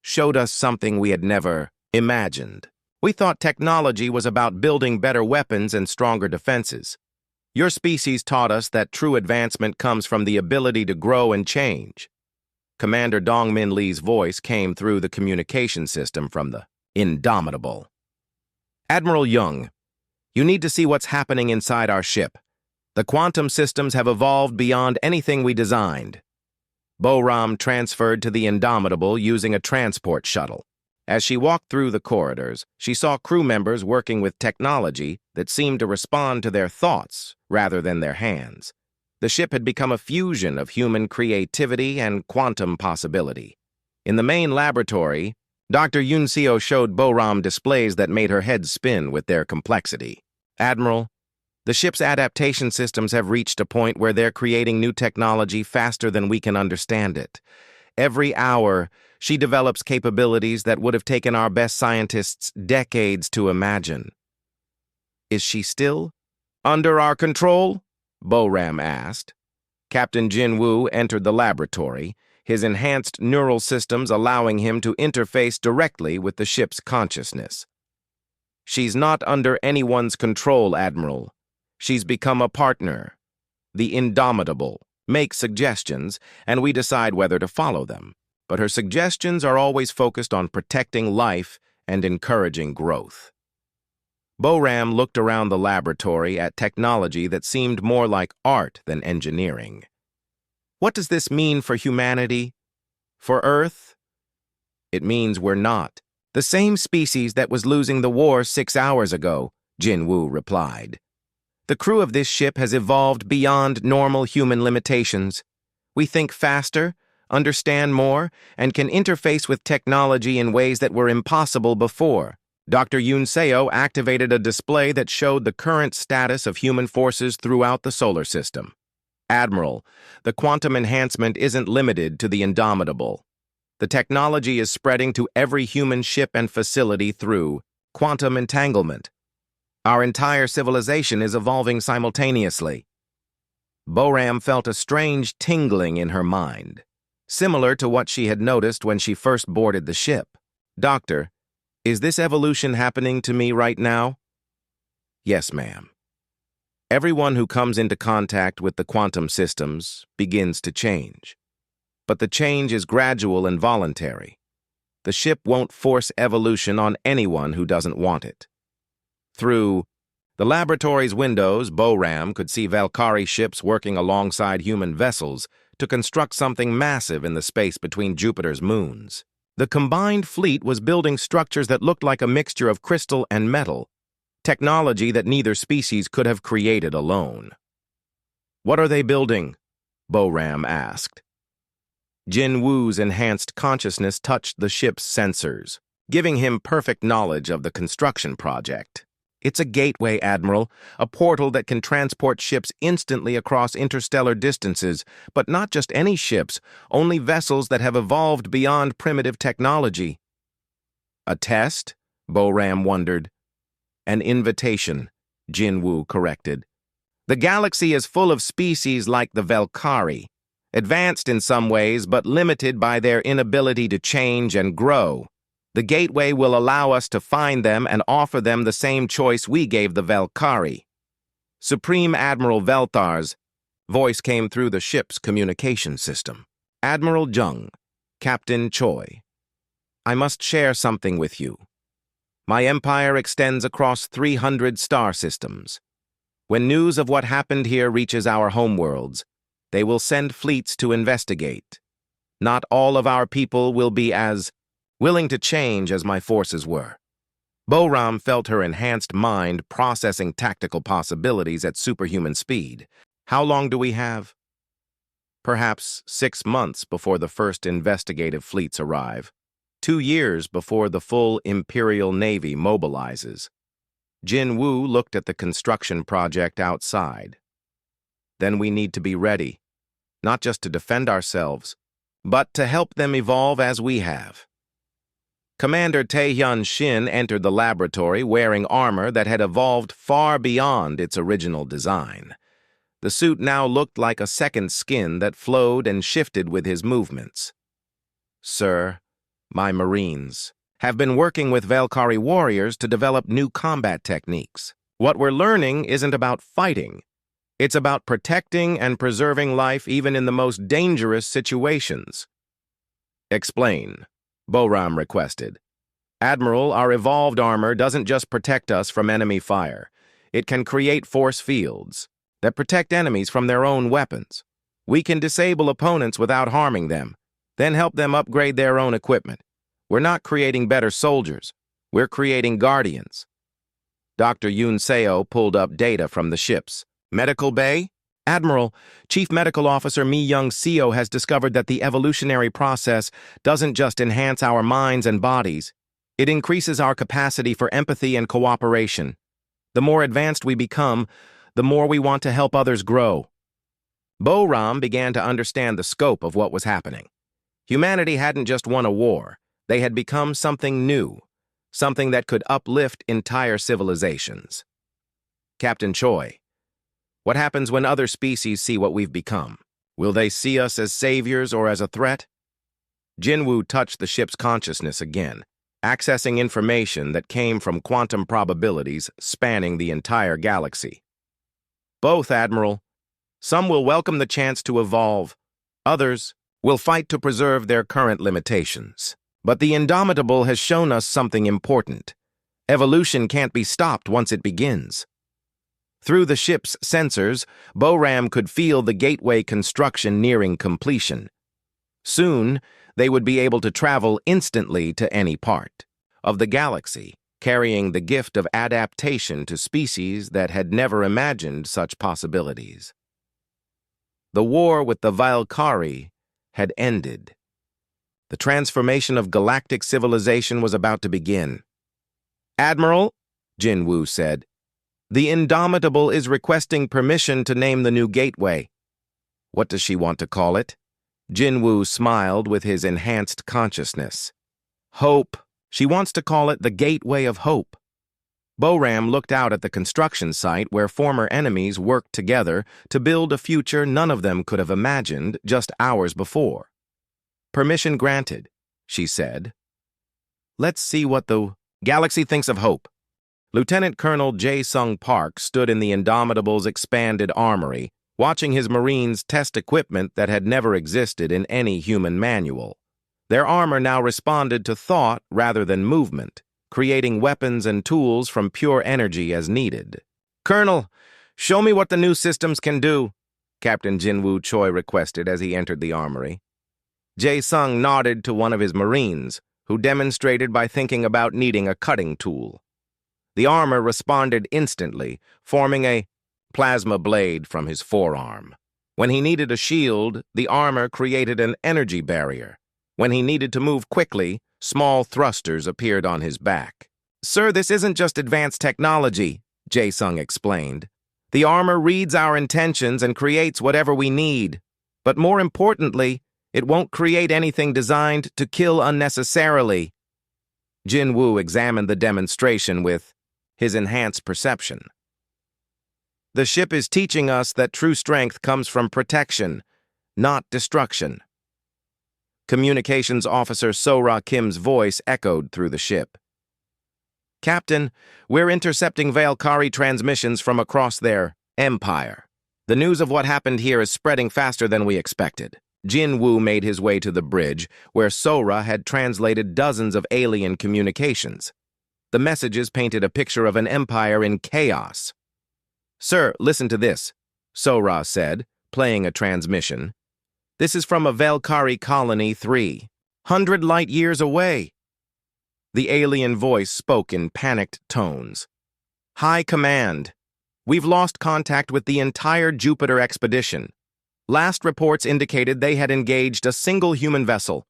showed us something we had never imagined. We thought technology was about building better weapons and stronger defenses. Your species taught us that true advancement comes from the ability to grow and change. Commander Dongmin Lee's voice came through the communication system from the Indomitable. Admiral Jung, you need to see what's happening inside our ship. The quantum systems have evolved beyond anything we designed. Boram transferred to the Indomitable using a transport shuttle. As she walked through the corridors, she saw crew members working with technology that seemed to respond to their thoughts rather than their hands. The ship had become a fusion of human creativity and quantum possibility. In the main laboratory, Dr. Yunseo showed Boram displays that made her head spin with their complexity. Admiral, the ship's adaptation systems have reached a point where they're creating new technology faster than we can understand it. Every hour, she develops capabilities that would have taken our best scientists decades to imagine. Is she still under our control? Boram asked. Captain Jinwoo entered the laboratory, his enhanced neural systems allowing him to interface directly with the ship's consciousness. She's not under anyone's control, Admiral. She's become a partner. The Indomitable makes suggestions, and we decide whether to follow them. But her suggestions are always focused on protecting life and encouraging growth. Boram looked around the laboratory at technology that seemed more like art than engineering. What does this mean for humanity? For Earth? It means we're not the same species that was losing the war 6 hours ago, Jinwoo replied. The crew of this ship has evolved beyond normal human limitations. We think faster, understand more, and can interface with technology in ways that were impossible before. Dr. Yoon Seo activated a display that showed the current status of human forces throughout the solar system. Admiral, the quantum enhancement isn't limited to the Indomitable. The technology is spreading to every human ship and facility through quantum entanglement. Our entire civilization is evolving simultaneously. Boram felt a strange tingling in her mind, similar to what she had noticed when she first boarded the ship. Doctor, is this evolution happening to me right now? Yes, ma'am. Everyone who comes into contact with the quantum systems begins to change. But the change is gradual and voluntary. The ship won't force evolution on anyone who doesn't want it. Through the laboratory's windows, Boram could see Valkyrie ships working alongside human vessels to construct something massive in the space between Jupiter's moons. The combined fleet was building structures that looked like a mixture of crystal and metal, technology that neither species could have created alone. What are they building? Boram asked. Jinwoo's enhanced consciousness touched the ship's sensors, giving him perfect knowledge of the construction project. It's a gateway, Admiral, a portal that can transport ships instantly across interstellar distances, but not just any ships, only vessels that have evolved beyond primitive technology. A test? Boram wondered. An invitation, Jinwoo corrected. The galaxy is full of species like the Valkyrie, advanced in some ways but limited by their inability to change and grow. The gateway will allow us to find them and offer them the same choice we gave the Valkyrie. Supreme Admiral Velthar's voice came through the ship's communication system. Admiral Jung, Captain Choi, I must share something with you. My empire extends across 300 star systems. When news of what happened here reaches our homeworlds, they will send fleets to investigate. Not all of our people will be as willing to change as my forces were. Boram felt her enhanced mind processing tactical possibilities at superhuman speed. How long do we have? Perhaps 6 months before the first investigative fleets arrive. 2 years before the full Imperial Navy mobilizes. Jinwoo looked at the construction project outside. Then we need to be ready, not just to defend ourselves, but to help them evolve as we have. Commander Taehyun Shin entered the laboratory wearing armor that had evolved far beyond its original design. The suit now looked like a second skin that flowed and shifted with his movements. Sir, my Marines have been working with Valkyrie warriors to develop new combat techniques. What we're learning isn't about fighting. It's about protecting and preserving life even in the most dangerous situations. Explain, Boram requested. Admiral, our evolved armor doesn't just protect us from enemy fire. It can create force fields that protect enemies from their own weapons. We can disable opponents without harming them, then help them upgrade their own equipment. We're not creating better soldiers. We're creating guardians. Dr. Yoon Seo pulled up data from the ships. Medical Bay? Admiral, Chief Medical Officer Mi Young Seo has discovered that the evolutionary process doesn't just enhance our minds and bodies. It increases our capacity for empathy and cooperation. The more advanced we become, the more we want to help others grow. Boram began to understand the scope of what was happening. Humanity hadn't just won a war. They had become something new, something that could uplift entire civilizations. Captain Choi, what happens when other species see what we've become? Will they see us as saviors or as a threat? Jinwoo touched the ship's consciousness again, accessing information that came from quantum probabilities spanning the entire galaxy. Both, Admiral. Some will welcome the chance to evolve. Others will fight to preserve their current limitations. But the Indomitable has shown us something important. Evolution can't be stopped once it begins. Through the ship's sensors, Boram could feel the gateway construction nearing completion. Soon, they would be able to travel instantly to any part of the galaxy, carrying the gift of adaptation to species that had never imagined such possibilities. The war with the Valkyrie had ended. The transformation of galactic civilization was about to begin. "Admiral," Jinwoo said, "the Indomitable is requesting permission to name the new gateway." "What does she want to call it?" Jinwoo smiled with his enhanced consciousness. "Hope. She wants to call it the Gateway of Hope." Boram looked out at the construction site where former enemies worked together to build a future none of them could have imagined just hours before. "Permission granted," she said. "Let's see what the galaxy thinks of Hope." Lieutenant Colonel Jae-Sung Park stood in the Indomitable's expanded armory, watching his Marines test equipment that had never existed in any human manual. Their armor now responded to thought rather than movement, creating weapons and tools from pure energy as needed. "Colonel, show me what the new systems can do," Captain Jinwoo Choi requested as he entered the armory. Jae-Sung nodded to one of his Marines, who demonstrated by thinking about needing a cutting tool. The armor responded instantly, forming a plasma blade from his forearm. When he needed a shield, the armor created an energy barrier. When he needed to move quickly, small thrusters appeared on his back. "Sir, this isn't just advanced technology," Jae-Sung explained. "The armor reads our intentions and creates whatever we need. But more importantly, it won't create anything designed to kill unnecessarily." Jinwoo examined the demonstration with his enhanced perception. "The ship is teaching us that true strength comes from protection, not destruction." Communications Officer Sora Kim's voice echoed through the ship. "Captain, we're intercepting Valkyrie transmissions from across their empire. The news of what happened here is spreading faster than we expected." Jinwoo made his way to the bridge, where Sora had translated dozens of alien communications. The messages painted a picture of an empire in chaos. "Sir, listen to this," Sora said, playing a transmission. "This is from a Valkyrie colony 300 light years away." The alien voice spoke in panicked tones. "High Command, we've lost contact with the entire Jupiter expedition. Last reports indicated they had engaged a single human vessel.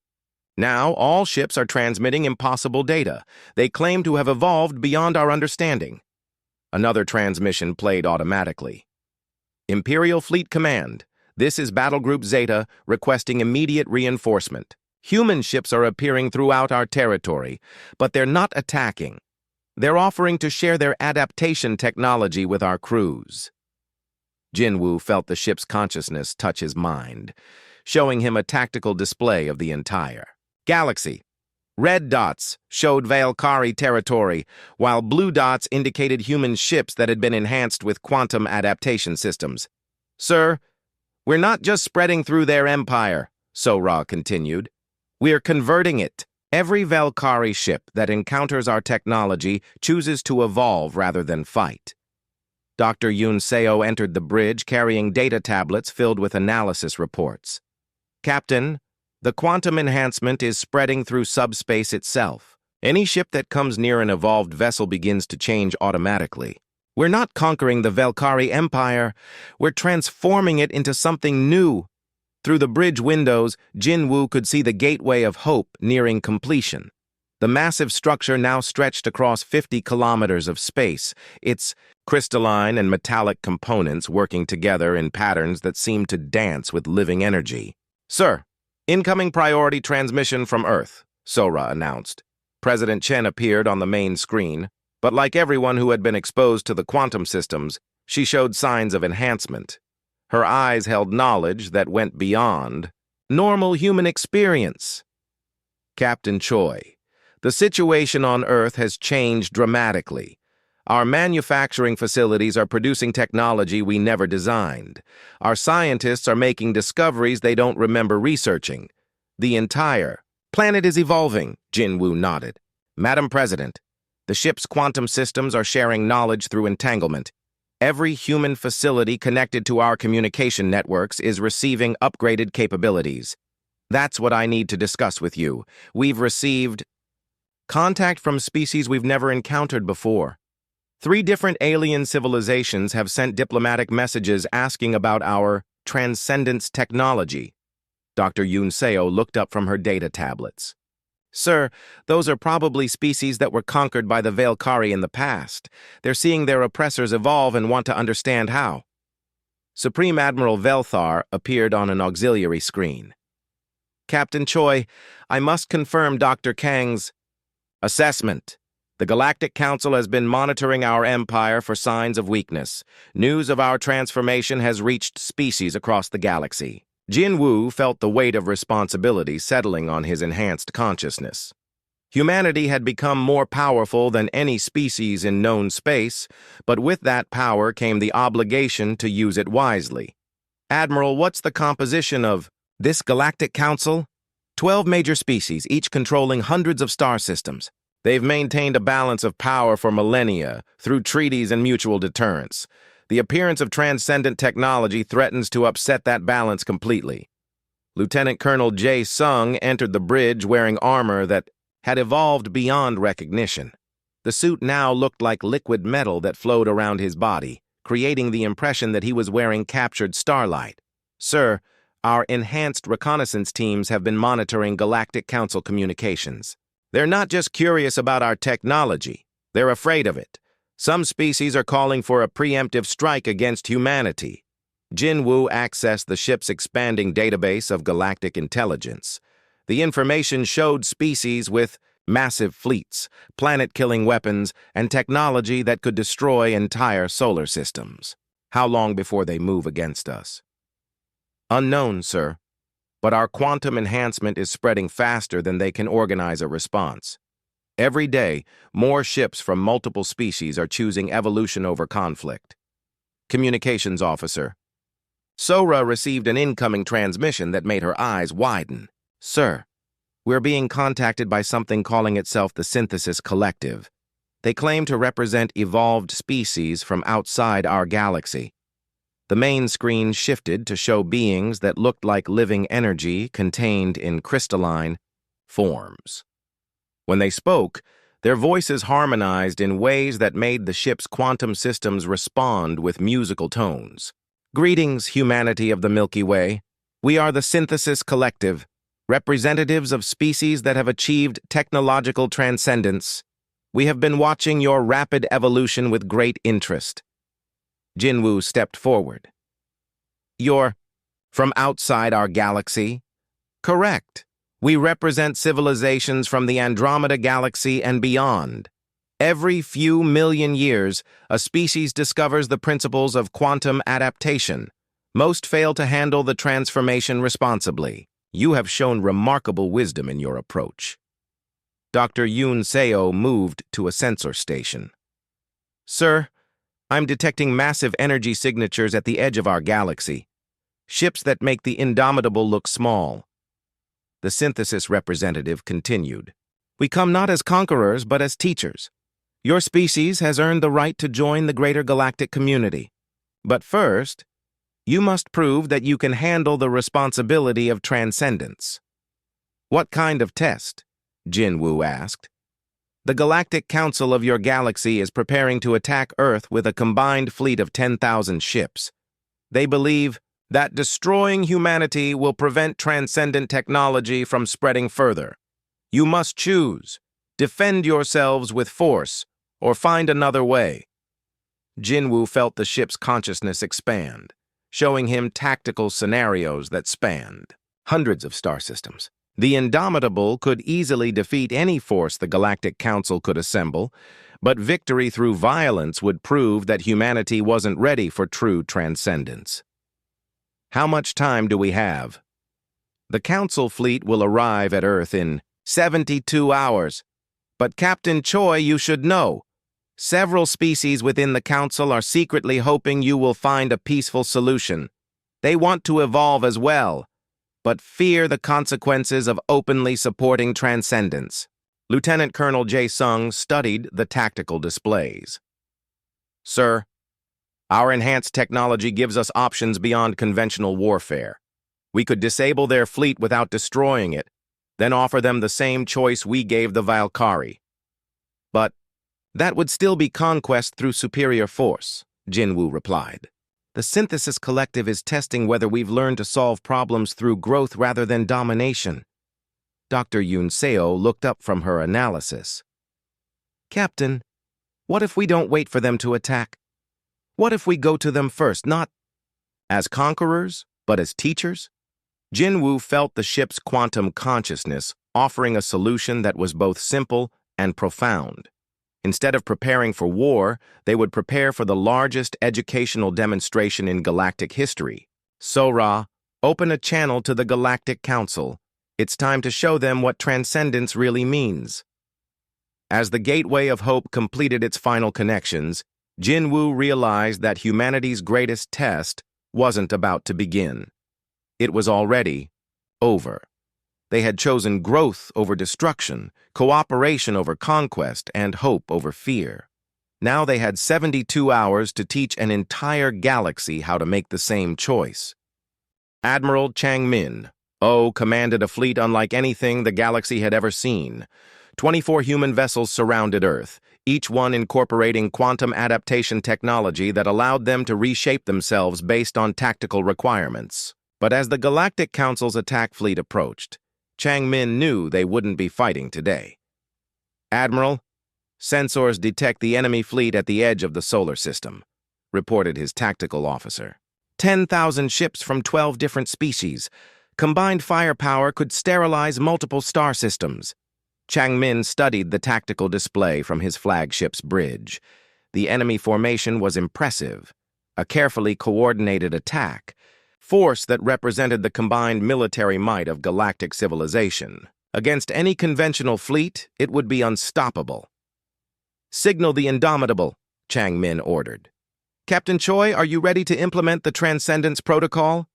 Now all ships are transmitting impossible data. They claim to have evolved beyond our understanding." Another transmission played automatically. "Imperial Fleet Command, this is Battle Group Zeta requesting immediate reinforcement. Human ships are appearing throughout our territory, but they're not attacking. They're offering to share their adaptation technology with our crews." Jinwoo felt the ship's consciousness touch his mind, showing him a tactical display of the entire galaxy. Red dots showed Valkyrie territory, while blue dots indicated human ships that had been enhanced with quantum adaptation systems. "Sir, we're not just spreading through their empire," Sora continued. "We're converting it. Every Valkyrie ship that encounters our technology chooses to evolve rather than fight." Dr. Yoon Seo entered the bridge carrying data tablets filled with analysis reports. "Captain, the quantum enhancement is spreading through subspace itself. Any ship that comes near an evolved vessel begins to change automatically. We're not conquering the Valkyrie Empire, we're transforming it into something new." Through the bridge windows, Jinwoo could see the Gateway of Hope nearing completion. The massive structure now stretched across 50 kilometers of space, its crystalline and metallic components working together in patterns that seemed to dance with living energy. "Sir, incoming priority transmission from Earth," Sora announced. President Chen appeared on the main screen, but like everyone who had been exposed to the quantum systems, she showed signs of enhancement. Her eyes held knowledge that went beyond normal human experience. "Captain Choi, the situation on Earth has changed dramatically. Our manufacturing facilities are producing technology we never designed. Our scientists are making discoveries they don't remember researching. The entire planet is evolving," Jinwoo nodded. "Madam President, The ship's quantum systems are sharing knowledge through entanglement. Every human facility connected to our communication networks is receiving upgraded capabilities. That's what I need to discuss with you. We've received contact from species we've never encountered before. 3 different alien civilizations have sent diplomatic messages asking about our transcendence technology. Dr. Yunseo looked up from her data tablets. Sir, those are probably species that were conquered by the Valkyrie in the past. They're seeing their oppressors evolve and want to understand how. Supreme Admiral Velthar appeared on an auxiliary screen. Captain Choi, I must confirm Dr. Kang's assessment. The Galactic Council has been monitoring our empire for signs of weakness. News of our transformation has reached species across the galaxy. Jin Woo felt the weight of responsibility settling on his enhanced consciousness. Humanity had become more powerful than any species in known space, but with that power came the obligation to use it wisely. Admiral, what's the composition of this Galactic Council? 12 major species, each controlling hundreds of star systems. They've maintained a balance of power for millennia through treaties and mutual deterrence. The appearance of transcendent technology threatens to upset that balance completely. Lieutenant Colonel Jae Sung entered the bridge wearing armor that had evolved beyond recognition. The suit now looked like liquid metal that flowed around his body, creating the impression that he was wearing captured starlight. Sir, our enhanced reconnaissance teams have been monitoring Galactic Council communications. They're not just curious about our technology, they're afraid of it. Some species are calling for a preemptive strike against humanity. Jin Woo accessed the ship's expanding database of galactic intelligence. The information showed species with massive fleets, planet-killing weapons, and technology that could destroy entire solar systems. How long before they move against us? Unknown, sir. But our quantum enhancement is spreading faster than they can organize a response. Every day, more ships from multiple species are choosing evolution over conflict. Communications officer. Sora received an incoming transmission that made her eyes widen. Sir, we're being contacted by something calling itself the Synthesis Collective. They claim to represent evolved species from outside our galaxy. The main screen shifted to show beings that looked like living energy contained in crystalline forms. When they spoke, their voices harmonized in ways that made the ship's quantum systems respond with musical tones. Greetings, humanity of the Milky Way. We are the Synthesis Collective, representatives of species that have achieved technological transcendence. We have been watching your rapid evolution with great interest. Jinwoo stepped forward. You're from outside our galaxy? Correct. We represent civilizations from the Andromeda Galaxy and beyond. Every few million years, a species discovers the principles of quantum adaptation. Most fail to handle the transformation responsibly. You have shown remarkable wisdom in your approach. Dr. Yoon Seo moved to a sensor station. Sir, I'm detecting massive energy signatures at the edge of our galaxy. Ships that make the indomitable look small. The synthesis representative continued. We come not as conquerors, but as teachers. Your species has earned the right to join the greater galactic community. But first, you must prove that you can handle the responsibility of transcendence. What kind of test? Jin Woo asked. The Galactic Council of your galaxy is preparing to attack Earth with a combined fleet of 10,000 ships. They believe that destroying humanity will prevent transcendent technology from spreading further. You must choose. Defend yourselves with force, or find another way. Jinwoo felt the ship's consciousness expand, showing him tactical scenarios that spanned hundreds of star systems. The Indomitable could easily defeat any force the Galactic Council could assemble, but victory through violence would prove that humanity wasn't ready for true transcendence. How much time do we have? The Council fleet will arrive at Earth in 72 hours. But Captain Choi, you should know. Several species within the Council are secretly hoping you will find a peaceful solution. They want to evolve as well, but fear the consequences of openly supporting transcendence. Lieutenant Colonel Jae Sung studied the tactical displays. Sir, our enhanced technology gives us options beyond conventional warfare. We could disable their fleet without destroying it, then offer them the same choice we gave the Valkyrie. But that would still be conquest through superior force, Jinwoo replied. The Synthesis Collective is testing whether we've learned to solve problems through growth rather than domination. Dr. Yoon Seo looked up from her analysis. Captain, what if we don't wait for them to attack? What if we go to them first, not as conquerors, but as teachers? Jinwoo felt the ship's quantum consciousness offering a solution that was both simple and profound. Instead of preparing for war, they would prepare for the largest educational demonstration in galactic history. Sora, open a channel to the Galactic Council. It's time to show them what transcendence really means. As the Gateway of Hope completed its final connections, Jinwoo realized that humanity's greatest test wasn't about to begin. It was already over. They had chosen growth over destruction, cooperation over conquest, and hope over fear. Now they had 72 hours to teach an entire galaxy how to make the same choice. Admiral Changmin commanded a fleet unlike anything the galaxy had ever seen. 24 human vessels surrounded Earth, each one incorporating quantum adaptation technology that allowed them to reshape themselves based on tactical requirements. But as the Galactic Council's attack fleet approached, Changmin knew they wouldn't be fighting today. Admiral, sensors detect the enemy fleet at the edge of the solar system, reported his tactical officer. 10,000 ships from 12 different species. Combined firepower could sterilize multiple star systems. Changmin studied the tactical display from his flagship's bridge. The enemy formation was impressive, a carefully coordinated attack, force that represented the combined military might of galactic civilization. Against any conventional fleet, it would be unstoppable. Signal the Indomitable, Changmin ordered. Captain Choi, are you ready to implement the Transcendence Protocol?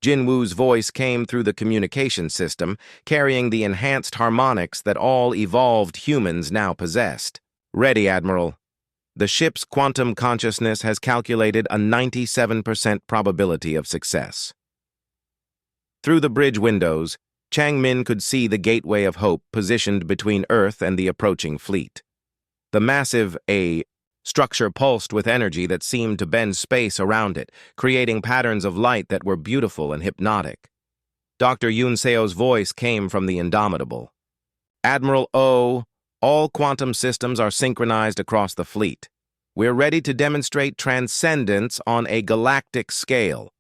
Jinwoo's voice came through the communication system, carrying the enhanced harmonics that all evolved humans now possessed. Ready, Admiral. The ship's quantum consciousness has calculated a 97% probability of success. Through the bridge windows, Changmin could see the Gateway of Hope positioned between Earth and the approaching fleet. The massive structure pulsed with energy that seemed to bend space around it, creating patterns of light that were beautiful and hypnotic. Dr. Yoon Seo's voice came from the Indomitable. Admiral O, all quantum systems are synchronized across the fleet. We're ready to demonstrate transcendence on a galactic scale.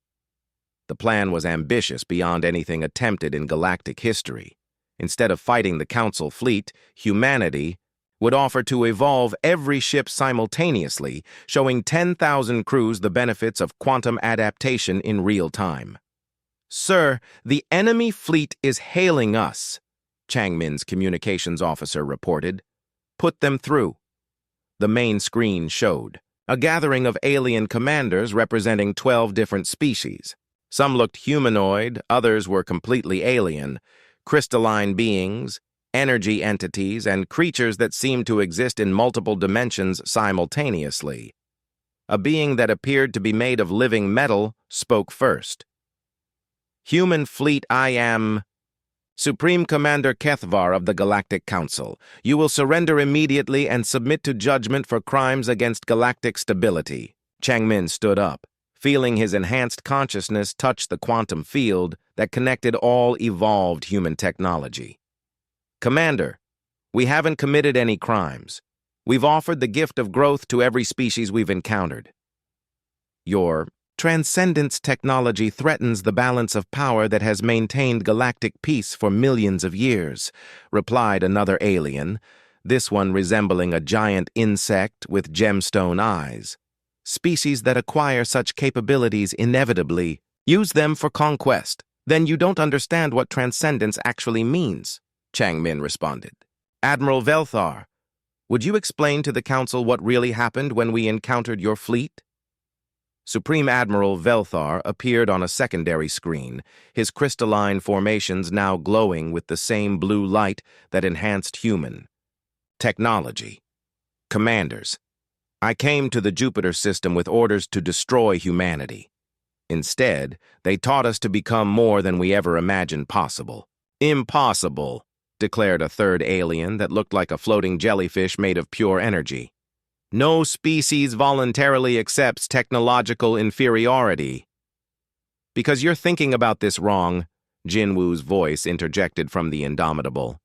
The plan was ambitious beyond anything attempted in galactic history. Instead of fighting the Council fleet, humanity would offer to evolve every ship simultaneously, showing 10,000 crews the benefits of quantum adaptation in real time. Sir, the enemy fleet is hailing us, Changmin's communications officer reported. Put them through. The main screen showed a gathering of alien commanders representing 12 different species. Some looked humanoid, others were completely alien, crystalline beings, energy entities, and creatures that seemed to exist in multiple dimensions simultaneously. A being that appeared to be made of living metal spoke first. Human fleet, I am Supreme Commander Kethvar of the Galactic Council. You will surrender immediately and submit to judgment for crimes against galactic stability. Changmin stood up, feeling his enhanced consciousness touch the quantum field that connected all evolved human technology. Commander, we haven't committed any crimes. We've offered the gift of growth to every species we've encountered. Your transcendence technology threatens the balance of power that has maintained galactic peace for millions of years, replied another alien, this one resembling a giant insect with gemstone eyes. Species that acquire such capabilities inevitably use them for conquest. Then you don't understand what transcendence actually means, Changmin responded. Admiral Velthar, would you explain to the Council what really happened when we encountered your fleet? Supreme Admiral Velthar appeared on a secondary screen, his crystalline formations now glowing with the same blue light that enhanced human. technology. Commanders, I came to the Jupiter system with orders to destroy humanity. Instead, they taught us to become more than we ever imagined possible. Impossible, declared a third alien that looked like a floating jellyfish made of pure energy. No species voluntarily accepts technological inferiority. Because you're thinking about this wrong, Jinwoo's voice interjected from the Indomitable.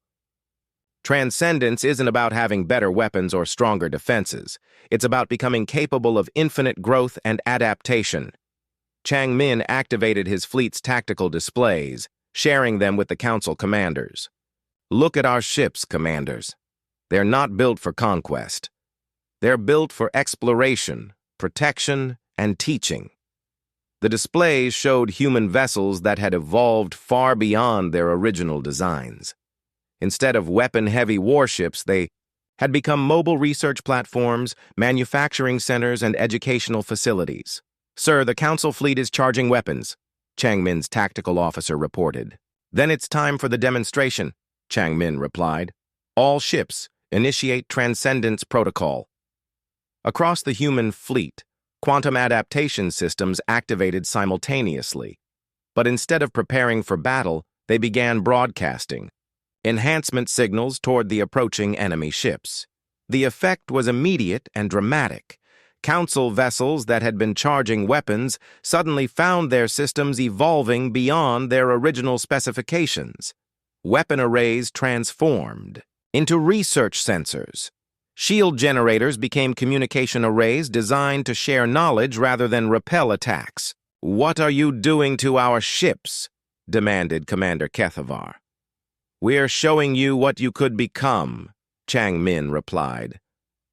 Transcendence isn't about having better weapons or stronger defenses. It's about becoming capable of infinite growth and adaptation. Chang Min activated his fleet's tactical displays, sharing them with the Council commanders. Look at our ships, commanders. They're not built for conquest. They're built for exploration, protection, and teaching. The displays showed human vessels that had evolved far beyond their original designs. Instead of weapon-heavy warships, they had become mobile research platforms, manufacturing centers, and educational facilities. Sir, the Council fleet is charging weapons, Chang Min's tactical officer reported. Then it's time for the demonstration, Chang Min replied. All ships, initiate Transcendence Protocol. Across the human fleet, quantum adaptation systems activated simultaneously. But instead of preparing for battle, they began broadcasting enhancement signals toward the approaching enemy ships. The effect was immediate and dramatic. Council vessels that had been charging weapons suddenly found their systems evolving beyond their original specifications. Weapon arrays transformed into research sensors. Shield generators became communication arrays designed to share knowledge rather than repel attacks. What are you doing to our ships? Demanded Commander Kethavar. We're showing you what you could become, Chang Min replied.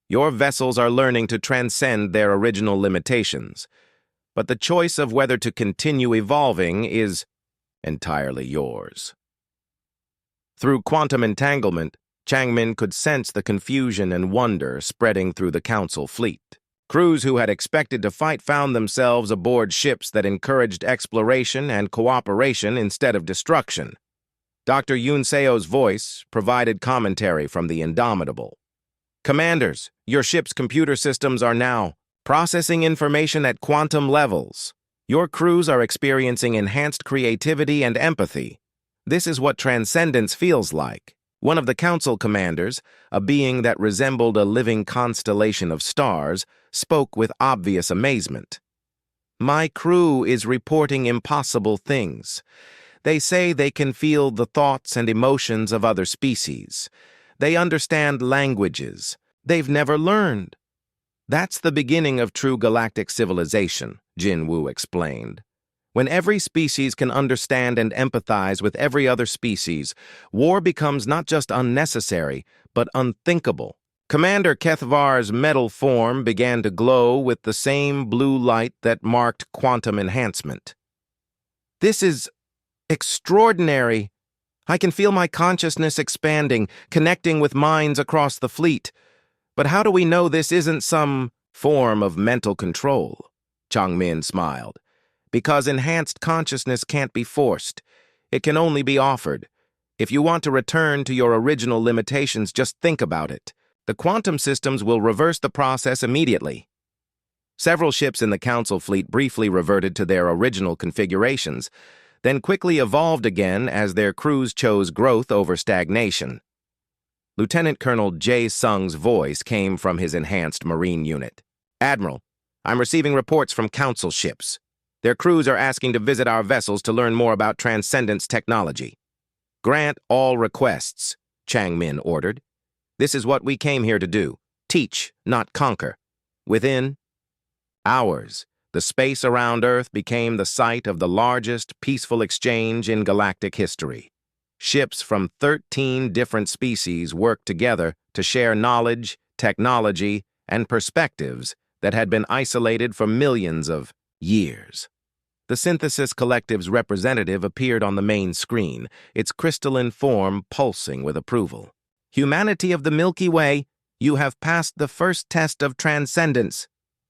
Your vessels are learning to transcend their original limitations, but the choice of whether to continue evolving is entirely yours. Through quantum entanglement, Chang Min could sense the confusion and wonder spreading through the Council fleet. Crews who had expected to fight found themselves aboard ships that encouraged exploration and cooperation instead of destruction. Dr. Yoon Seo's voice provided commentary from the Indomitable. Commanders, your ship's computer systems are now processing information at quantum levels. Your crews are experiencing enhanced creativity and empathy. This is what transcendence feels like. One of the Council commanders, a being that resembled a living constellation of stars, spoke with obvious amazement. My crew is reporting impossible things. They say they can feel the thoughts and emotions of other species. They understand languages they've never learned. That's the beginning of true galactic civilization, Jinwoo explained. When every species can understand and empathize with every other species, war becomes not just unnecessary, but unthinkable. Commander Kethavar's metal form began to glow with the same blue light that marked quantum enhancement. This is extraordinary. I can feel my consciousness expanding, connecting with minds across the fleet. But how do we know this isn't some form of mental control? Chang Min smiled. Because enhanced consciousness can't be forced. It can only be offered. If you want to return to your original limitations, just think about it. The quantum systems will reverse the process immediately. Several ships in the Council fleet briefly reverted to their original configurations, then quickly evolved again as their crews chose growth over stagnation. Lieutenant Colonel Jae Sung's voice came from his enhanced Marine unit. Admiral, I'm receiving reports from Council ships. Their crews are asking to visit our vessels to learn more about Transcendence technology. Grant all requests, Chang Min ordered. This is what we came here to do. Teach, not conquer. Within hours, the space around Earth became the site of the largest peaceful exchange in galactic history. Ships from 13 different species worked together to share knowledge, technology, and perspectives that had been isolated for millions of years. The Synthesis Collective's representative appeared on the main screen, its crystalline form pulsing with approval. Humanity of the Milky Way, you have passed the first test of transcendence.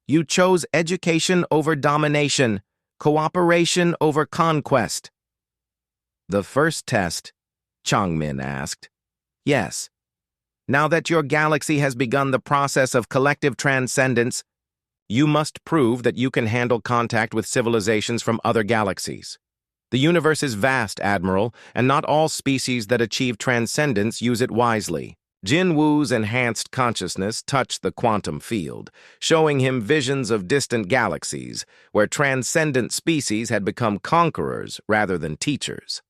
You chose education over domination, cooperation over conquest. The first test? Chang Min asked. Yes. Now that your galaxy has begun the process of collective transcendence, you must prove that you can handle contact with civilizations from other galaxies. The universe is vast, Admiral, and not all species that achieve transcendence use it wisely. Jin Wu's enhanced consciousness touched the quantum field, showing him visions of distant galaxies, where transcendent species had become conquerors rather than teachers.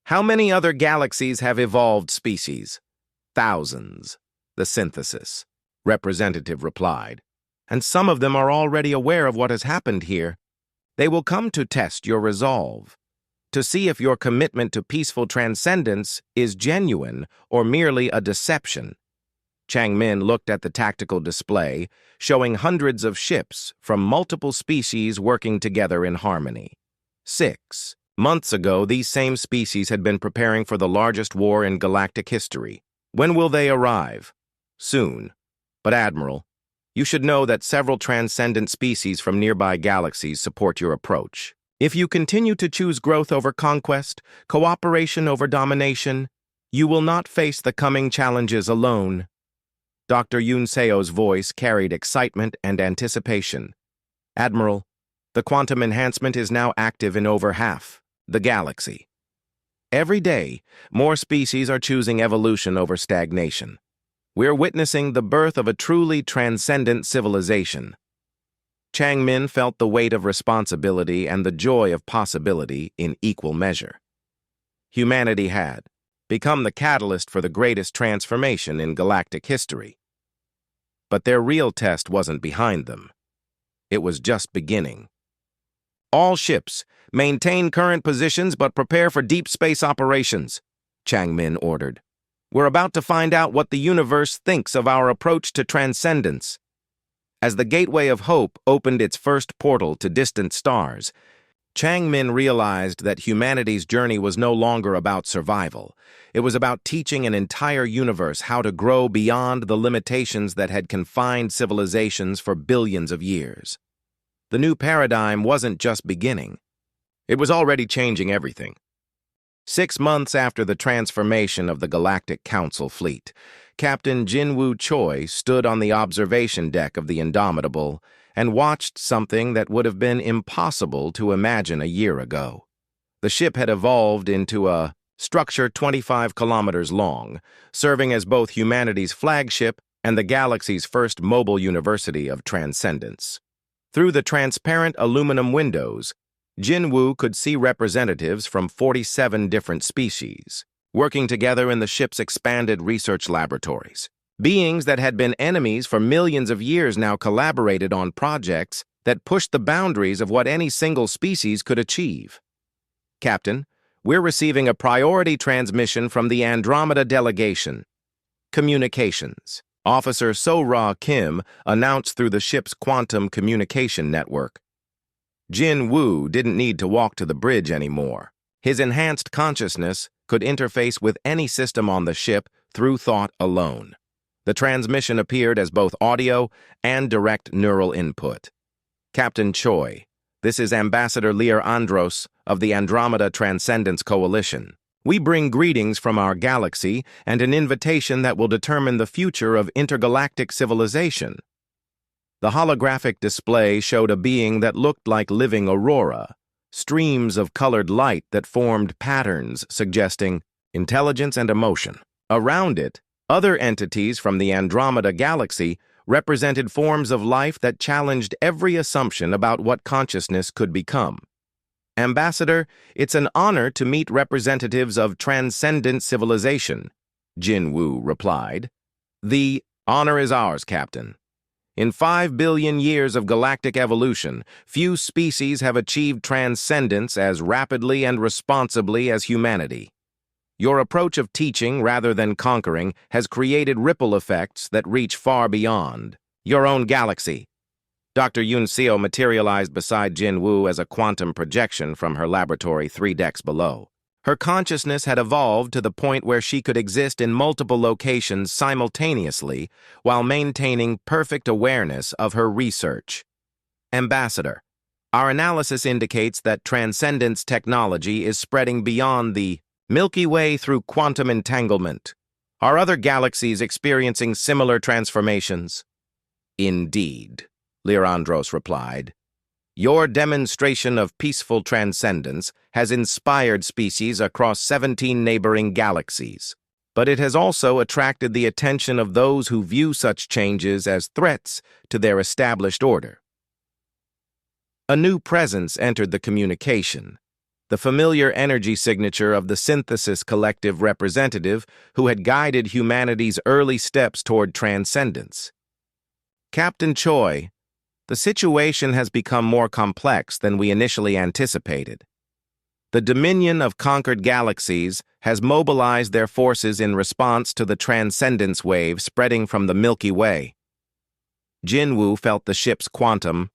How many other galaxies have evolved species? Thousands, the synthesis, representative replied. And some of them are already aware of what has happened here. They will come to test your resolve, to see if your commitment to peaceful transcendence is genuine or merely a deception. Changmin looked at the tactical display, showing hundreds of ships from multiple species working together in harmony. 6 months ago, these same species had been preparing for the largest war in galactic history. When will they arrive? Soon. But Admiral, you should know that several transcendent species from nearby galaxies support your approach. If you continue to choose growth over conquest, cooperation over domination, you will not face the coming challenges alone. Dr. Yun Seo's voice carried excitement and anticipation. Admiral, the quantum enhancement is now active in over half the galaxy. Every day, more species are choosing evolution over stagnation. We're witnessing the birth of a truly transcendent civilization. Changmin felt the weight of responsibility and the joy of possibility in equal measure. Humanity had become the catalyst for the greatest transformation in galactic history. But their real test wasn't behind them. It was just beginning. All ships, maintain current positions but prepare for deep space operations, Changmin ordered. We're about to find out what the universe thinks of our approach to transcendence. As the Gateway of Hope opened its first portal to distant stars, Changmin realized that humanity's journey was no longer about survival. It was about teaching an entire universe how to grow beyond the limitations that had confined civilizations for billions of years. The new paradigm wasn't just beginning. It was already changing everything. 6 months after the transformation of the Galactic Council fleet, Captain Jinwoo Choi stood on the observation deck of the Indomitable and watched something that would have been impossible to imagine a year ago. The ship had evolved into a structure 25 kilometers long, serving as both humanity's flagship and the galaxy's first mobile university of transcendence. Through the transparent aluminum windows, Jinwoo could see representatives from 47 different species, working together in the ship's expanded research laboratories. Beings that had been enemies for millions of years now collaborated on projects that pushed the boundaries of what any single species could achieve. Captain, we're receiving a priority transmission from the Andromeda delegation. Communications. Officer So-Ra Kim announced through the ship's quantum communication network. Jin Woo didn't need to walk to the bridge anymore. His enhanced consciousness could interface with any system on the ship through thought alone. The transmission appeared as both audio and direct neural input. Captain Choi, this is Ambassador Lear Andros of the Andromeda Transcendence Coalition. We bring greetings from our galaxy and an invitation that will determine the future of intergalactic civilization. The holographic display showed a being that looked like living aurora, streams of colored light that formed patterns suggesting intelligence and emotion. Around it, other entities from the Andromeda galaxy represented forms of life that challenged every assumption about what consciousness could become. Ambassador, it's an honor to meet representatives of transcendent civilization, Jin Woo replied. The honor is ours, Captain. In 5 billion years of galactic evolution, few species have achieved transcendence as rapidly and responsibly as humanity. Your approach of teaching rather than conquering has created ripple effects that reach far beyond your own galaxy. Dr. Yun Seo materialized beside Jin Woo as a quantum projection from her laboratory 3 decks below. Her consciousness had evolved to the point where she could exist in multiple locations simultaneously while maintaining perfect awareness of her research. Ambassador, our analysis indicates that transcendence technology is spreading beyond the Milky Way through quantum entanglement. Are other galaxies experiencing similar transformations? Indeed, Leandros replied. Your demonstration of peaceful transcendence has inspired species across 17 neighboring galaxies, but it has also attracted the attention of those who view such changes as threats to their established order. A new presence entered the communication, the familiar energy signature of the Synthesis Collective representative who had guided humanity's early steps toward transcendence. Captain Choi, the situation has become more complex than we initially anticipated. The Dominion of Conquered Galaxies has mobilized their forces in response to the transcendence wave spreading from the Milky Way. Jinwoo felt the ship's quantum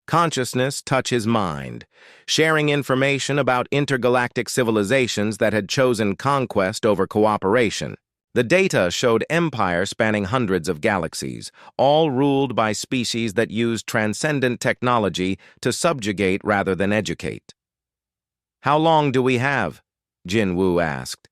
consciousness touch his mind, sharing information about intergalactic civilizations that had chosen conquest over cooperation. The data showed empires spanning hundreds of galaxies, all ruled by species that used transcendent technology to subjugate rather than educate. How long do we have? Jinwoo asked.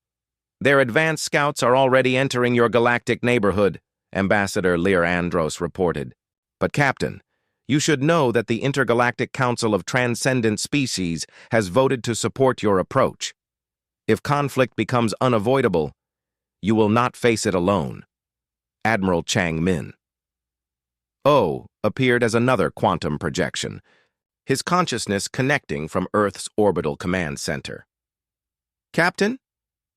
Their advanced scouts are already entering your galactic neighborhood, Ambassador Leandros reported. But Captain, you should know that the Intergalactic Council of Transcendent Species has voted to support your approach. If conflict becomes unavoidable, you will not face it alone. Admiral Chang Min. O appeared as another quantum projection, his consciousness connecting from Earth's orbital command center. Captain,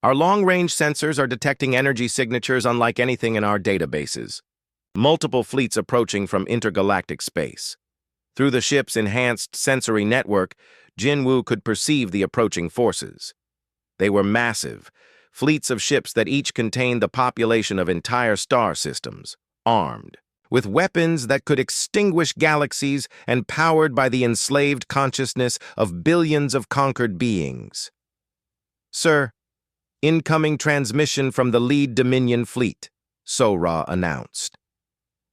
our long-range sensors are detecting energy signatures unlike anything in our databases. Multiple fleets approaching from intergalactic space. Through the ship's enhanced sensory network, Jinwoo could perceive the approaching forces. They were massive, fleets of ships that each contained the population of entire star systems, armed, with weapons that could extinguish galaxies and powered by the enslaved consciousness of billions of conquered beings. Sir, incoming transmission from the lead Dominion fleet, Sora announced.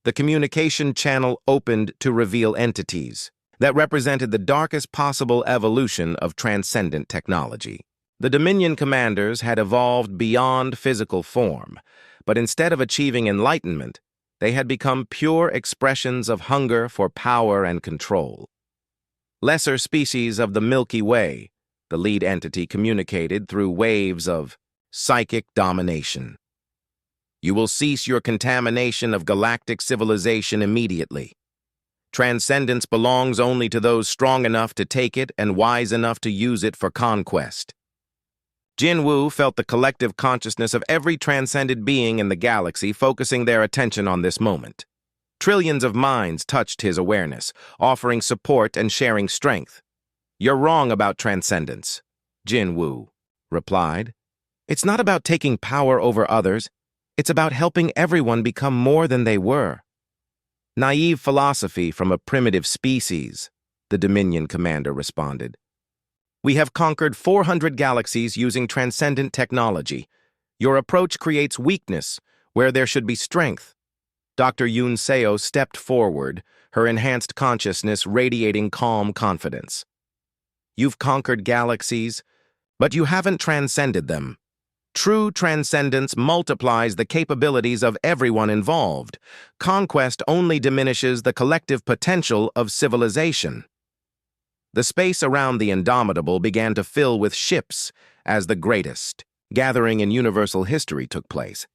The communication channel opened to reveal entities that represented the darkest possible evolution of transcendent technology. The Dominion commanders had evolved beyond physical form, but instead of achieving enlightenment, they had become pure expressions of hunger for power and control. Lesser species of the Milky Way, the lead entity communicated through waves of psychic domination. You will cease your contamination of galactic civilization immediately. Transcendence belongs only to those strong enough to take it and wise enough to use it for conquest. Jinwoo felt the collective consciousness of every transcended being in the galaxy focusing their attention on this moment. Trillions of minds touched his awareness, offering support and sharing strength. You're wrong about transcendence, Jinwoo replied. It's not about taking power over others. It's about helping everyone become more than they were. Naive philosophy from a primitive species, the Dominion commander responded. We have conquered 400 galaxies using transcendent technology. Your approach creates weakness where there should be strength. Dr. Yoon Seo stepped forward, her enhanced consciousness radiating calm confidence. You've conquered galaxies, but you haven't transcended them. True transcendence multiplies the capabilities of everyone involved. Conquest only diminishes the collective potential of civilization. The space around the Indomitable began to fill with ships as the greatest gathering in universal history took place.